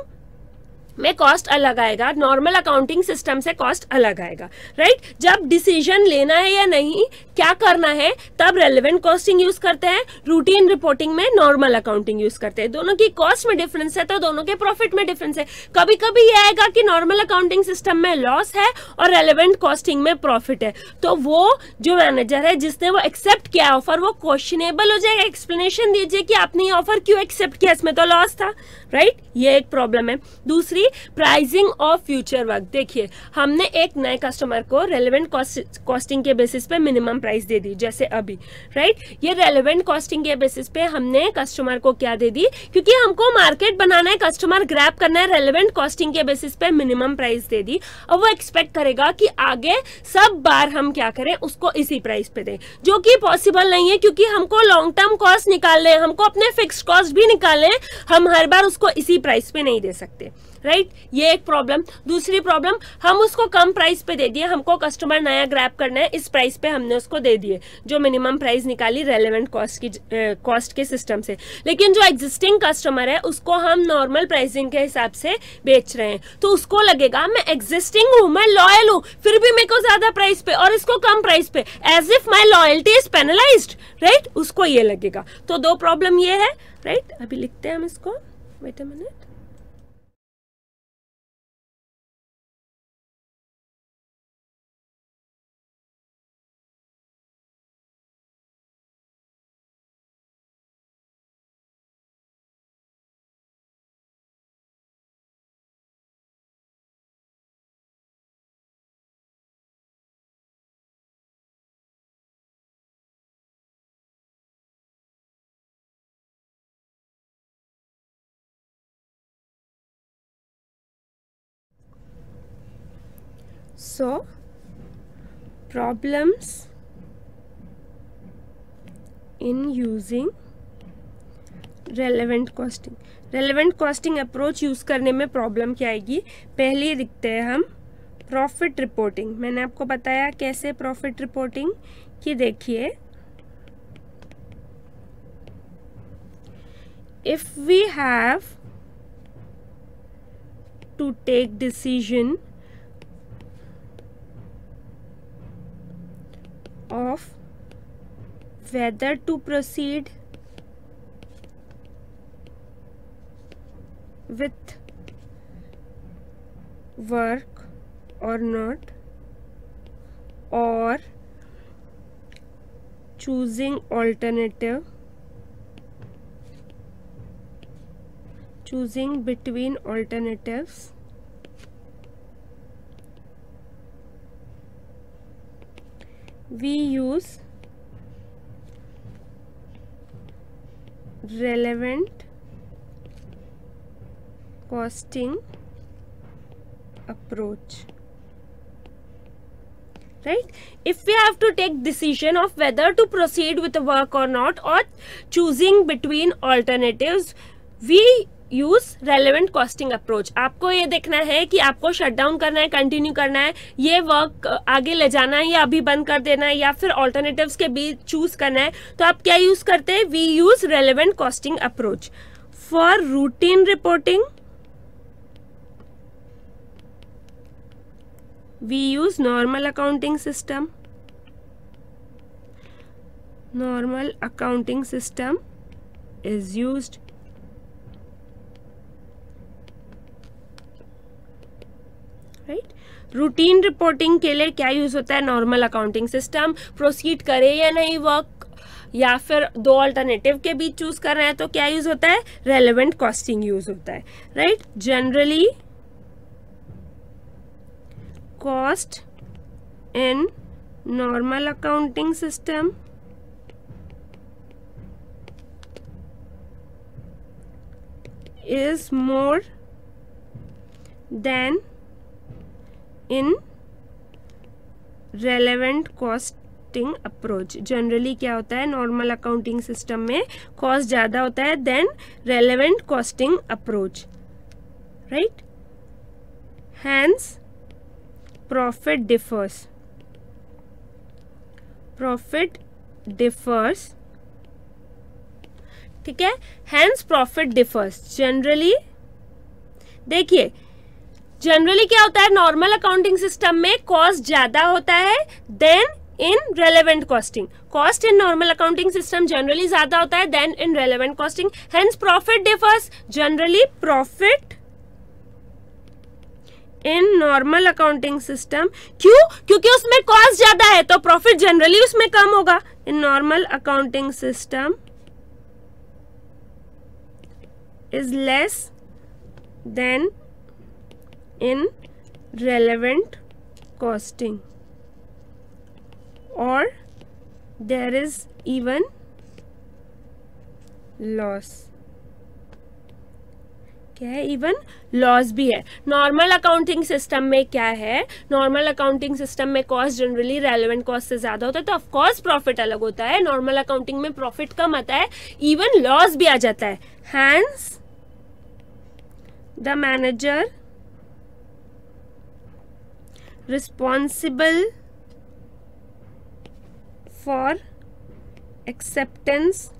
में कॉस्ट अलग आएगा, नॉर्मल अकाउंटिंग सिस्टम से कॉस्ट अलग आएगा, राइट। जब डिसीजन लेना है या नहीं, क्या करना है, तब रेलेवेंट कॉस्टिंग यूज करते हैं, रूटीन रिपोर्टिंग में नॉर्मल अकाउंटिंग यूज करते हैं। दोनों की कॉस्ट में डिफरेंस है तो दोनों के प्रॉफिट में डिफरेंस है। कभी कभी ये आएगा कि नॉर्मल अकाउंटिंग सिस्टम में लॉस है और रेलेवेंट कॉस्टिंग में प्रॉफिट है, तो वो जो मैनेजर है जिसने वो एक्सेप्ट किया ऑफर, वो क्वेश्चनेबल हो जाएगा। एक्सप्लेनेशन दीजिए कि आपने ये ऑफर क्यों एक्सेप्ट किया, इसमें तो लॉस था, राइट। ये एक प्रॉब्लम है। दूसरी, प्राइसिंग ऑफ फ्यूचर वर्क। देखिए, हमने एक नए कस्टमर को रेलेवेंट कॉस्टिंग के बेसिस पे मिनिमम प्राइस दे दी, जैसे अभी, राइट। ये रेलेवेंट कॉस्टिंग के बेसिस पे हमने कस्टमर को क्या दे दी, क्योंकि हमको मार्केट बनाना है, कस्टमर ग्रैब करना है, रेलेवेंट कॉस्टिंग के बेसिस पे मिनिमम प्राइस दे दी। अब वो एक्सपेक्ट करेगा कि आगे सब बार हम क्या करें, उसको इसी प्राइस पे दें, जो कि पॉसिबल नहीं है, क्योंकि हमको लॉन्ग टर्म कॉस्ट निकालने हैं, हमको अपने फिक्स्ड कॉस्ट भी निकालने हैं, हम हर बार उसको इसी प्राइस पे नहीं दे सकते, राइट। ये एक प्रॉब्लम। दूसरी प्रॉब्लम, हम उसको कम प्राइस पे दे दिए, हमको कस्टमर नया ग्रैब करना है, इस प्राइस पे हमने उसको दे दिए, जो मिनिमम प्राइस निकाली रेलेवेंट कॉस्ट के सिस्टम से। लेकिन जो एग्जिस्टिंग कस्टमर है उसको हम नॉर्मल प्राइसिंग के हिसाब से बेच रहे हैं, तो उसको लगेगा मैं एग्जिस्टिंग हूँ, मैं लॉयल हूँ, फिर भी मेरे को ज्यादा प्राइस पे और इसको कम प्राइस पे, as if my loyalty is penalised, right. उसको ये लगेगा। तो दो प्रॉब्लम ये है, राइट। अभी लिखते हैं हम इसको, wait a minute. So, problems in using relevant costing. relevant costing approach use करने में प्रॉब्लम क्या आएगी, पहले दिखते हैं हम प्रॉफिट रिपोर्टिंग। मैंने आपको बताया कैसे प्रॉफिट रिपोर्टिंग, कि देखिए, if we have to take decision of whether to proceed with work or not, or choosing between alternatives, we use relevant costing approach, right. If we have to take decision of whether to proceed with the work or not, or choosing between alternatives, we use relevant costing approach. आपको ये देखना है कि आपको शट डाउन करना है, कंटिन्यू करना है, ये वर्क आगे ले जाना है या अभी बंद कर देना है, या फिर ऑल्टरनेटिव्स के बीच चूज करना है, तो आप क्या यूज करते हैं, we use relevant costing approach. For routine reporting we use normal accounting system. Normal accounting system is used. Routine reporting के लिए क्या यूज होता है, नॉर्मल अकाउंटिंग सिस्टम। प्रोसीड करे या नहीं वर्क, या फिर दो अल्टरनेटिव के बीच चूज कर रहे हैं, तो क्या यूज होता है, रेलेवेंट कॉस्टिंग यूज होता है, right. Generally cost in normal accounting system is more than in relevant costing approach. Generally क्या होता है, नॉर्मल अकाउंटिंग सिस्टम में कॉस्ट ज़्यादा होता है than relevant costing approach, right. Hence profit differs. Profit differs, ठीक है। हैंस प्रॉफिट डिफर्स जनरली, देखिए जनरली क्या होता है नॉर्मल अकाउंटिंग सिस्टम में कॉस्ट ज्यादा होता है than in relevant costing. Cost in normal accounting system generally ज्यादा होता है than in relevant costing. Hence profit differs. Generally profit in normal accounting system, क्यों? क्योंकि उसमें कॉस्ट ज्यादा है तो प्रॉफिट जनरली उसमें कम होगा. इन normal accounting system is less than in relevant costing और देयर इज इवन लॉस. क्या है? इवन लॉस भी है. नॉर्मल अकाउंटिंग सिस्टम में क्या है, नॉर्मल अकाउंटिंग सिस्टम में कॉस्ट जनरली रेलेवेंट कॉस्ट से ज्यादा होता है तो ऑफ कोर्स प्रॉफिट अलग होता है. नॉर्मल अकाउंटिंग में प्रॉफिट कम आता है, इवन लॉस भी आ जाता है. Hence the manager responsible for acceptance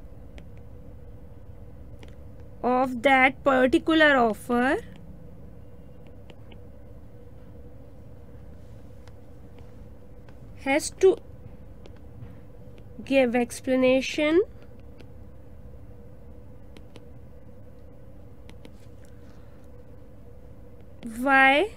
of that particular offer has to give explanation why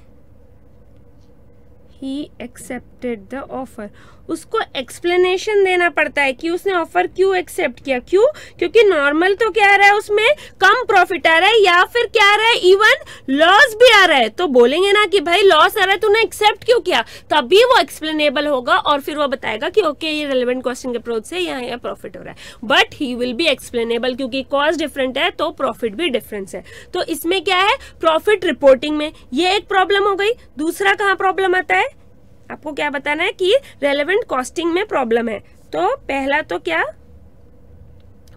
he accepted the offer. उसको एक्सप्लेनेशन देना पड़ता है कि उसने ऑफर क्यों एक्सेप्ट किया. क्यों? क्योंकि नॉर्मल तो क्या आ रहा है उसमें कम प्रॉफिट आ रहा है या फिर क्या आ रहा है इवन लॉस भी आ रहा है. तो बोलेंगे ना कि भाई लॉस आ रहा है तूने एक्सेप्ट क्यों किया, तभी वो एक्सप्लेनेबल होगा और फिर वो बताएगा कि ओके ये रेलेवेंट कॉस्टिंग अप्रोच से यहाँ प्रॉफिट हो रहा है. But he will be explainable क्योंकि कॉस्ट डिफरेंट है तो प्रॉफिट भी डिफरेंस है. तो इसमें क्या है प्रॉफिट रिपोर्टिंग में ये एक प्रॉब्लम हो गई. दूसरा कहाँ प्रॉब्लम आता है, आपको क्या बताना है कि रेलेवेंट कॉस्टिंग में प्रॉब्लम है. तो पहला तो क्या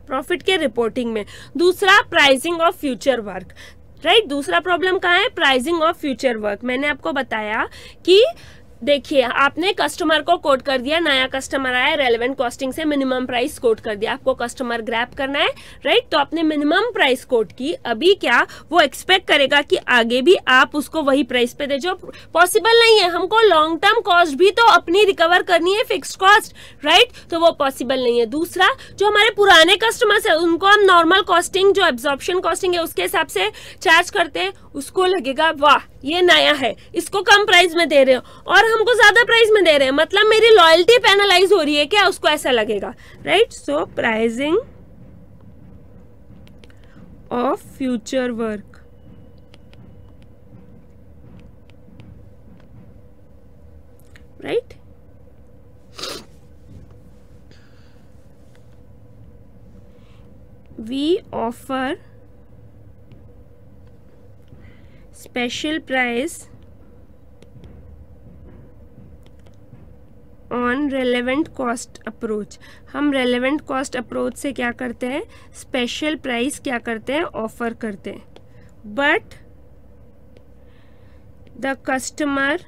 प्रॉफिट के रिपोर्टिंग में. दूसरा pricing of future work. Right, दूसरा प्रॉब्लम कहाँ है, प्राइसिंग ऑफ फ्यूचर वर्क. मैंने आपको बताया कि देखिए आपने कस्टमर को कोट कर दिया, नया कस्टमर आया, रेलेवेंट कॉस्टिंग से मिनिमम प्राइस कोट कर दिया, आपको कस्टमर ग्रैब करना है. राइट, तो आपने मिनिमम प्राइस कोट की. अभी क्या वो एक्सपेक्ट करेगा कि आगे भी आप उसको वही प्राइस पे दे, जो पॉसिबल नहीं है. हमको लॉन्ग टर्म कॉस्ट भी तो अपनी रिकवर करनी है, फिक्स्ड कॉस्ट. राइट, तो वो पॉसिबल नहीं है. दूसरा जो हमारे पुराने कस्टमर्स है उनको हम नॉर्मल कॉस्टिंग जो एब्जॉर्प्शन कॉस्टिंग है उसके हिसाब से चार्ज करते हैं. उसको लगेगा वाह ये नया है, इसको कम प्राइस में दे रहे हो और हमको ज्यादा प्राइस में दे रहे हैं, मतलब मेरी लॉयल्टी पेनलाइज हो रही है क्या, उसको ऐसा लगेगा. Right, so pricing of future work. Right, we offer special price on relevant cost approach. हम रेलेवेंट कॉस्ट अप्रोच से क्या करते हैं, स्पेशल प्राइस क्या करते हैं, ऑफर करते हैं. But the customer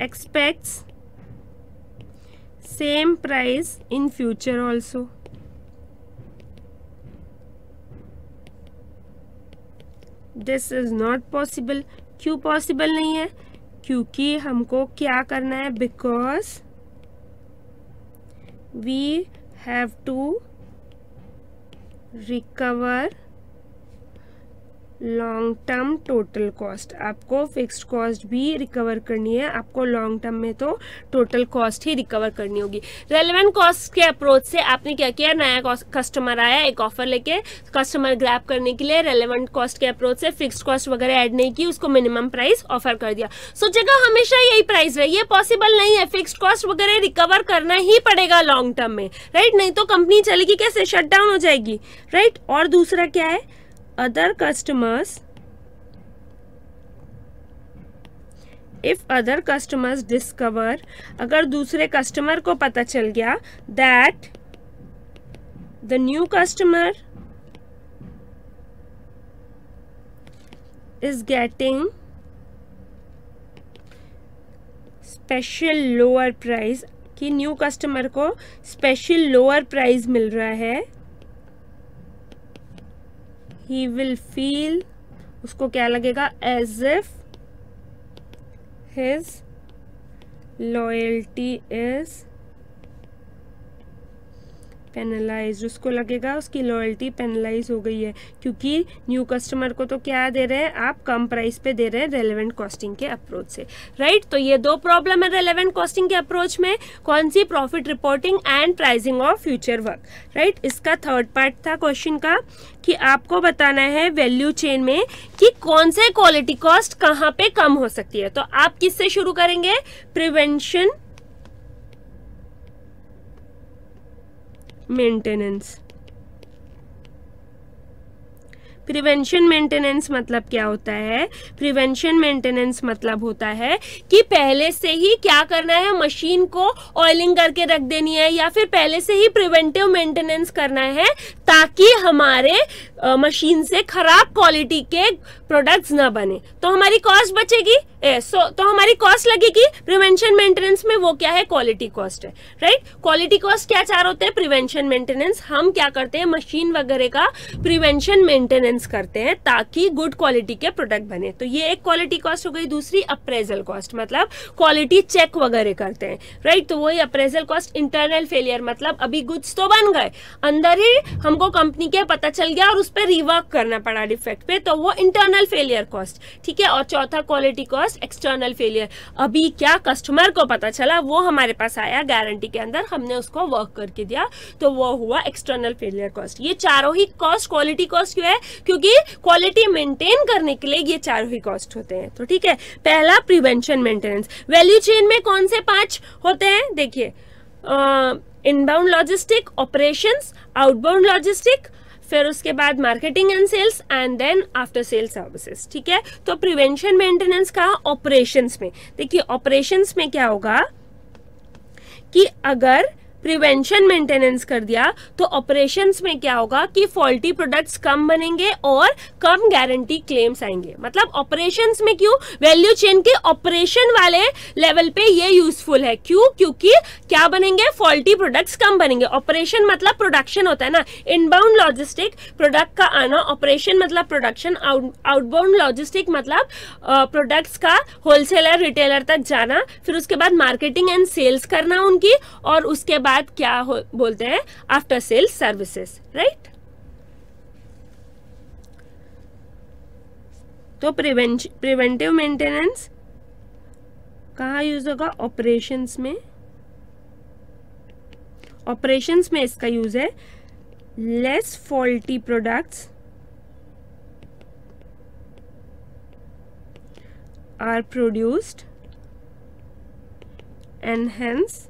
expects same price in future also. This is not possible. क्यों पॉसिबल नहीं है, क्योंकि हमको क्या करना है, because we have to recover long term total cost. आपको फिक्स्ड कॉस्ट भी रिकवर करनी है, आपको लॉन्ग टर्म में तो टोटल कॉस्ट ही रिकवर करनी होगी. रेलेवेंट कॉस्ट के अप्रोच से आपने क्या किया, नया कस्टमर आया, एक ऑफर लेके कस्टमर ग्रैब करने के लिए रेलेवेंट कॉस्ट के अप्रोच से फिक्स्ड कॉस्ट वगैरह ऐड नहीं की, उसको मिनिमम प्राइस ऑफर कर दिया. सोचेगा हमेशा यही प्राइस रहे, ये पॉसिबल नहीं है, फिक्स्ड कॉस्ट वगैरह रिकवर करना ही पड़ेगा लॉन्ग टर्म में. राइट, नहीं तो कंपनी चलेगी कैसे, शट डाउन हो जाएगी. राइट, और दूसरा क्या है, other customers, if other customers discover, अगर दूसरे कस्टमर को पता चल गया that the new customer is getting special lower price, कि न्यू कस्टमर को स्पेशल लोअर प्राइस मिल रहा है, he will feel उसको क्या लगेगा, as if his loyalty is penalise, उसको लगेगा उसकी लॉयल्टी पेनलाइज हो गई है, क्योंकि न्यू कस्टमर को तो क्या दे रहे हैं आप, कम प्राइस पे दे रहे हैं रेलेवेंट कॉस्टिंग के अप्रोच से, राइट। तो ये दो प्रॉब्लम है रेलेवेंट कॉस्टिंग के अप्रोच में, कौन सी, profit reporting and pricing of future work, right. इसका थर्ड पार्ट था क्वेश्चन का कि आपको बताना है वैल्यू चेन में कि कौन से क्वालिटी कॉस्ट कहाँ पे कम हो सकती है। तो आप किससे शुरू करेंगे, प्रिवेंशन मेंटेनेंस। प्रिवेंशन मेंटेनेंस मतलब क्या होता है, प्रिवेंशन मेंटेनेंस मतलब होता है कि पहले से ही क्या करना है, मशीन को ऑयलिंग करके रख देनी है, या फिर पहले से ही प्रिवेंटिव मेंटेनेंस करना है ताकि हमारे मशीन से खराब क्वालिटी के प्रोडक्ट्स ना बने, तो हमारी कॉस्ट बचेगी, तो हमारी कॉस्ट लगेगी। प्रिवेंशन मेंटेनेंस में वो क्या है, क्वालिटी कॉस्ट है, राइट। क्वालिटी कॉस्ट क्या चार होते हैं, प्रिवेंशन मेंटेनेंस, हम क्या करते हैं मशीन वगैरह का प्रिवेंशन मेंटेनेंस करते हैं ताकि गुड क्वालिटी के प्रोडक्ट बने, तो ये एक क्वालिटी कॉस्ट हो गई। दूसरी अप्रेजल कॉस्ट, मतलब क्वालिटी चेक वगैरह करते हैं, राइट, तो वही अप्रेजल कॉस्ट। इंटरनल फेलियर मतलब अभी गुड्स तो बन गए, अंदर ही हमको कंपनी के पता चल गया और उस पर रिवर्क करना पड़ा डिफेक्ट पे, तो वो इंटरनल फेलियर कॉस्ट, ठीक है। और चौथा क्वालिटी कॉस्ट एक्सटर्नल फेलियर, अभी क्या कस्टमर को पता चला, वो हमारे पास आया गारंटी के अंदर, हमने उसको वर्क करके दिया, तो वो हुआ एक्सटर्नल फेलियर कॉस्ट। ये चारों ही कॉस्ट क्वालिटी कॉस्ट क्यों है, क्योंकि क्वालिटी मेंटेन करने के लिए ये चारों ही कॉस्ट होते हैं, तो ठीक है। पहला प्रिवेंशन मेंटेनेंस। वैल्यू चेन में कौन से 5 होते हैं, देखिए, inbound logistic, operations, outbound logistic, फिर उसके बाद marketing and sales, and then after sale services, ठीक है। तो प्रिवेंशन मेंटेनेंस का ऑपरेशंस में, देखिए ऑपरेशंस में क्या होगा कि अगर प्रिवेंशन मेंटेनेंस कर दिया तो ऑपरेशंस में क्या होगा कि फॉल्टी प्रोडक्ट्स कम बनेंगे और कम गारंटी क्लेम्स आएंगे। मतलब ऑपरेशंस में क्यों, वैल्यू चेन के ऑपरेशन वाले लेवल पे ये यूजफुल है, क्यों, क्योंकि क्या बनेंगे, फॉल्टी प्रोडक्ट्स कम बनेंगे। ऑपरेशन मतलब प्रोडक्शन होता है ना, इनबाउंड लॉजिस्टिक प्रोडक्ट का आना, ऑपरेशन मतलब प्रोडक्शन, आउटबाउंड लॉजिस्टिक मतलब प्रोडक्ट्स का होलसेलर रिटेलर तक जाना, फिर उसके बाद मार्केटिंग एंड सेल्स करना उनकी, और उसके बाद क्या बोलते हैं, आफ्टर सेल सर्विसेज, राइट। तो प्रिवेंटिव मेंटेनेंस कहाँ यूज होगा, ऑपरेशंस में। ऑपरेशंस में इसका यूज है, less faulty products are produced and hence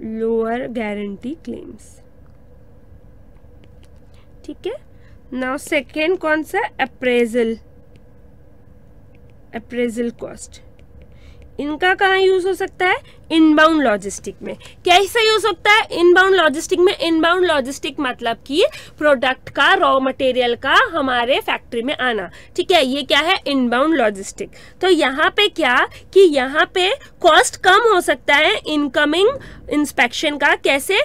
lower guarantee claims, ठीक है। नाउ सेकेंड कौन सा, अप्रेजल कॉस्ट। इनका कहाँ यूज हो सकता है, इनबाउंड लॉजिस्टिक में। कैसे यूज होता है इनबाउंड लॉजिस्टिक में, इनबाउंड लॉजिस्टिक मतलब कि प्रोडक्ट का रॉ मटेरियल का हमारे फैक्ट्री में आना, ठीक है, ये क्या है, इनबाउंड लॉजिस्टिक। तो यहाँ पे क्या कि यहाँ पे कॉस्ट कम हो सकता है इनकमिंग इंस्पेक्शन का। कैसे,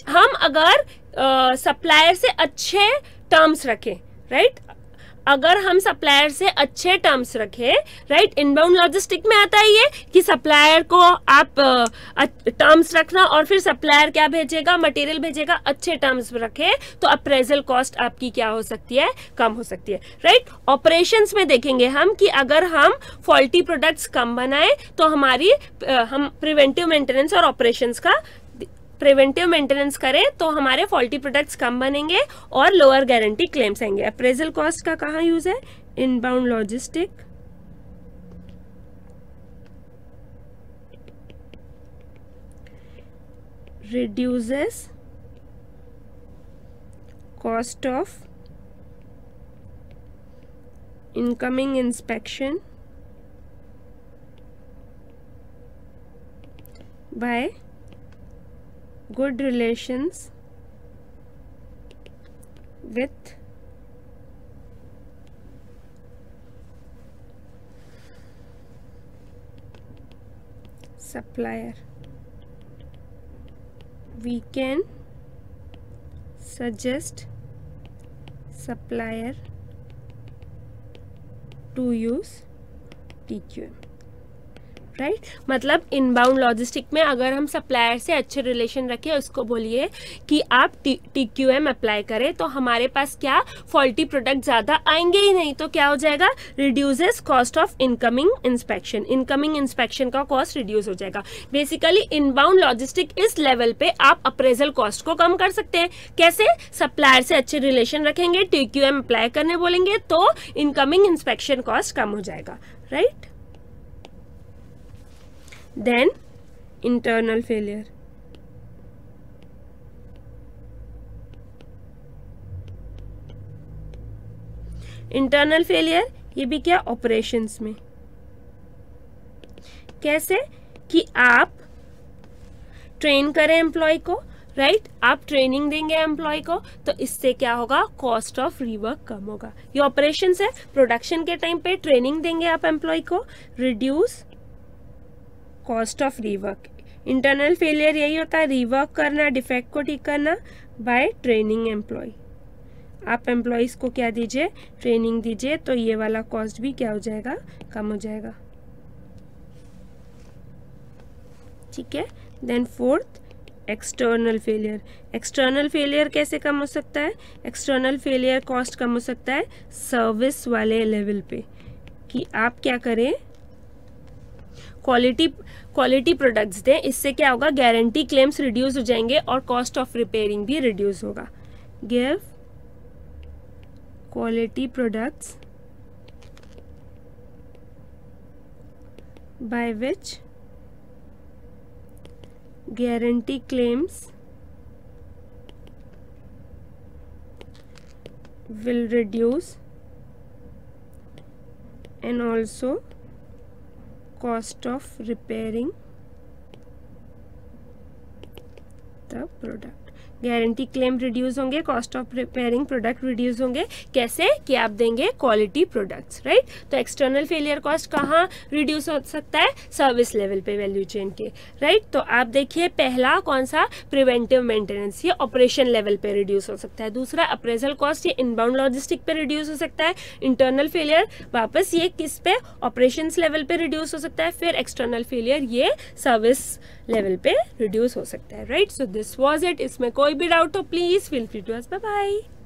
हम अगर सप्लायर से अच्छे टर्म्स रखें, राइट, अगर हम सप्लायर से अच्छे टर्म्स रखें, राइट, इनबाउंड लॉजिस्टिक में आता है ये कि सप्लायर को आप टर्म्स रखना और फिर सप्लायर क्या भेजेगा, मटेरियल भेजेगा, अच्छे टर्म्स रखे, तो अप्रेजल कॉस्ट आपकी क्या हो सकती है, कम हो सकती है, राइट। ऑपरेशंस में देखेंगे हम कि अगर हम फॉल्टी प्रोडक्ट्स कम बनाए तो हमारी हम प्रिवेंटिव मेंटेनेंस और ऑपरेशंस का प्रिवेंटिव मेंटेनेंस करें तो हमारे फॉल्टी प्रोडक्ट्स कम बनेंगे और लोअर गारंटी क्लेम्स आएंगे। अप्रेजल कॉस्ट का कहाँ यूज है, inbound logistic, reduces cost of incoming inspection by good relations with supplier. We can suggest supplier to use TQM, right. मतलब इनबाउंड लॉजिस्टिक में अगर हम सप्लायर से अच्छे रिलेशन रखें, उसको बोलिए कि आप TQM अप्लाई करें, तो हमारे पास क्या फॉल्टी प्रोडक्ट ज़्यादा आएंगे ही नहीं। तो क्या हो जाएगा, reduces cost of incoming inspection, incoming inspection का कॉस्ट रिड्यूस हो जाएगा। बेसिकली इनबाउंड लॉजिस्टिक इस लेवल पे आप अप्रेजल कॉस्ट को कम कर सकते हैं। कैसे, सप्लायर से अच्छे रिलेशन रखेंगे, TQM अप्लाई करने बोलेंगे, तो इनकमिंग इंस्पेक्शन कॉस्ट कम हो जाएगा, right. Then internal failure, internal failure ये भी क्या, ऑपरेशंस में। कैसे कि आप ट्रेन करें एम्प्लॉय को, राइट, आप ट्रेनिंग देंगे एम्प्लॉय को, तो इससे क्या होगा, कॉस्ट ऑफ रीवर्क कम होगा। ये ऑपरेशंस है, प्रोडक्शन के टाइम पे ट्रेनिंग देंगे आप एम्प्लॉय को, reduce cost of rework. Internal failure यही होता है, रीवर्क करना, डिफेक्ट को ठीक करना बाय ट्रेनिंग एम्प्लॉय। आप एम्प्लॉयज को क्या दीजिए, ट्रेनिंग दीजिए, तो ये वाला कॉस्ट भी क्या हो जाएगा, कम हो जाएगा, ठीक है। Then fourth, external failure. External failure कैसे कम हो सकता है, एक्सटर्नल फेलियर कॉस्ट कम हो सकता है सर्विस वाले लेवल पे, कि आप क्या करें, क्वालिटी प्रोडक्ट्स दें। इससे क्या होगा, गारंटी क्लेम्स रिड्यूस हो जाएंगे और कॉस्ट ऑफ रिपेयरिंग भी रिड्यूस होगा। Give quality products by which guarantee claims will reduce and also cost of repairing the product. Guarantee claim reduce होंगे, cost of repairing product reduce होंगे। कैसे कि आप देंगे क्वालिटी प्रोडक्ट्स, राइट। तो एक्सटर्नल फेलियर कॉस्ट कहाँ रिड्यूस हो सकता है, सर्विस लेवल पे वैल्यू चेन के, राइट। तो आप देखिए पहला कौन सा, प्रिवेंटिव मेंटेनेंस, ये ऑपरेशन लेवल पे रिड्यूस हो सकता है। दूसरा अप्रेजल कॉस्ट, ये इनबाउंड लॉजिस्टिक पे रिड्यूस हो सकता है। इंटरनल फेलियर वापस ये किस पे, ऑपरेशंस लेवल पे रिड्यूस हो सकता है। फिर एक्सटर्नल फेलियर ये सर्विस लेवल पे रिड्यूस हो सकता है, right. So this was it. इसमें कोई भी डाउट हो please feel free to ask. Bye bye.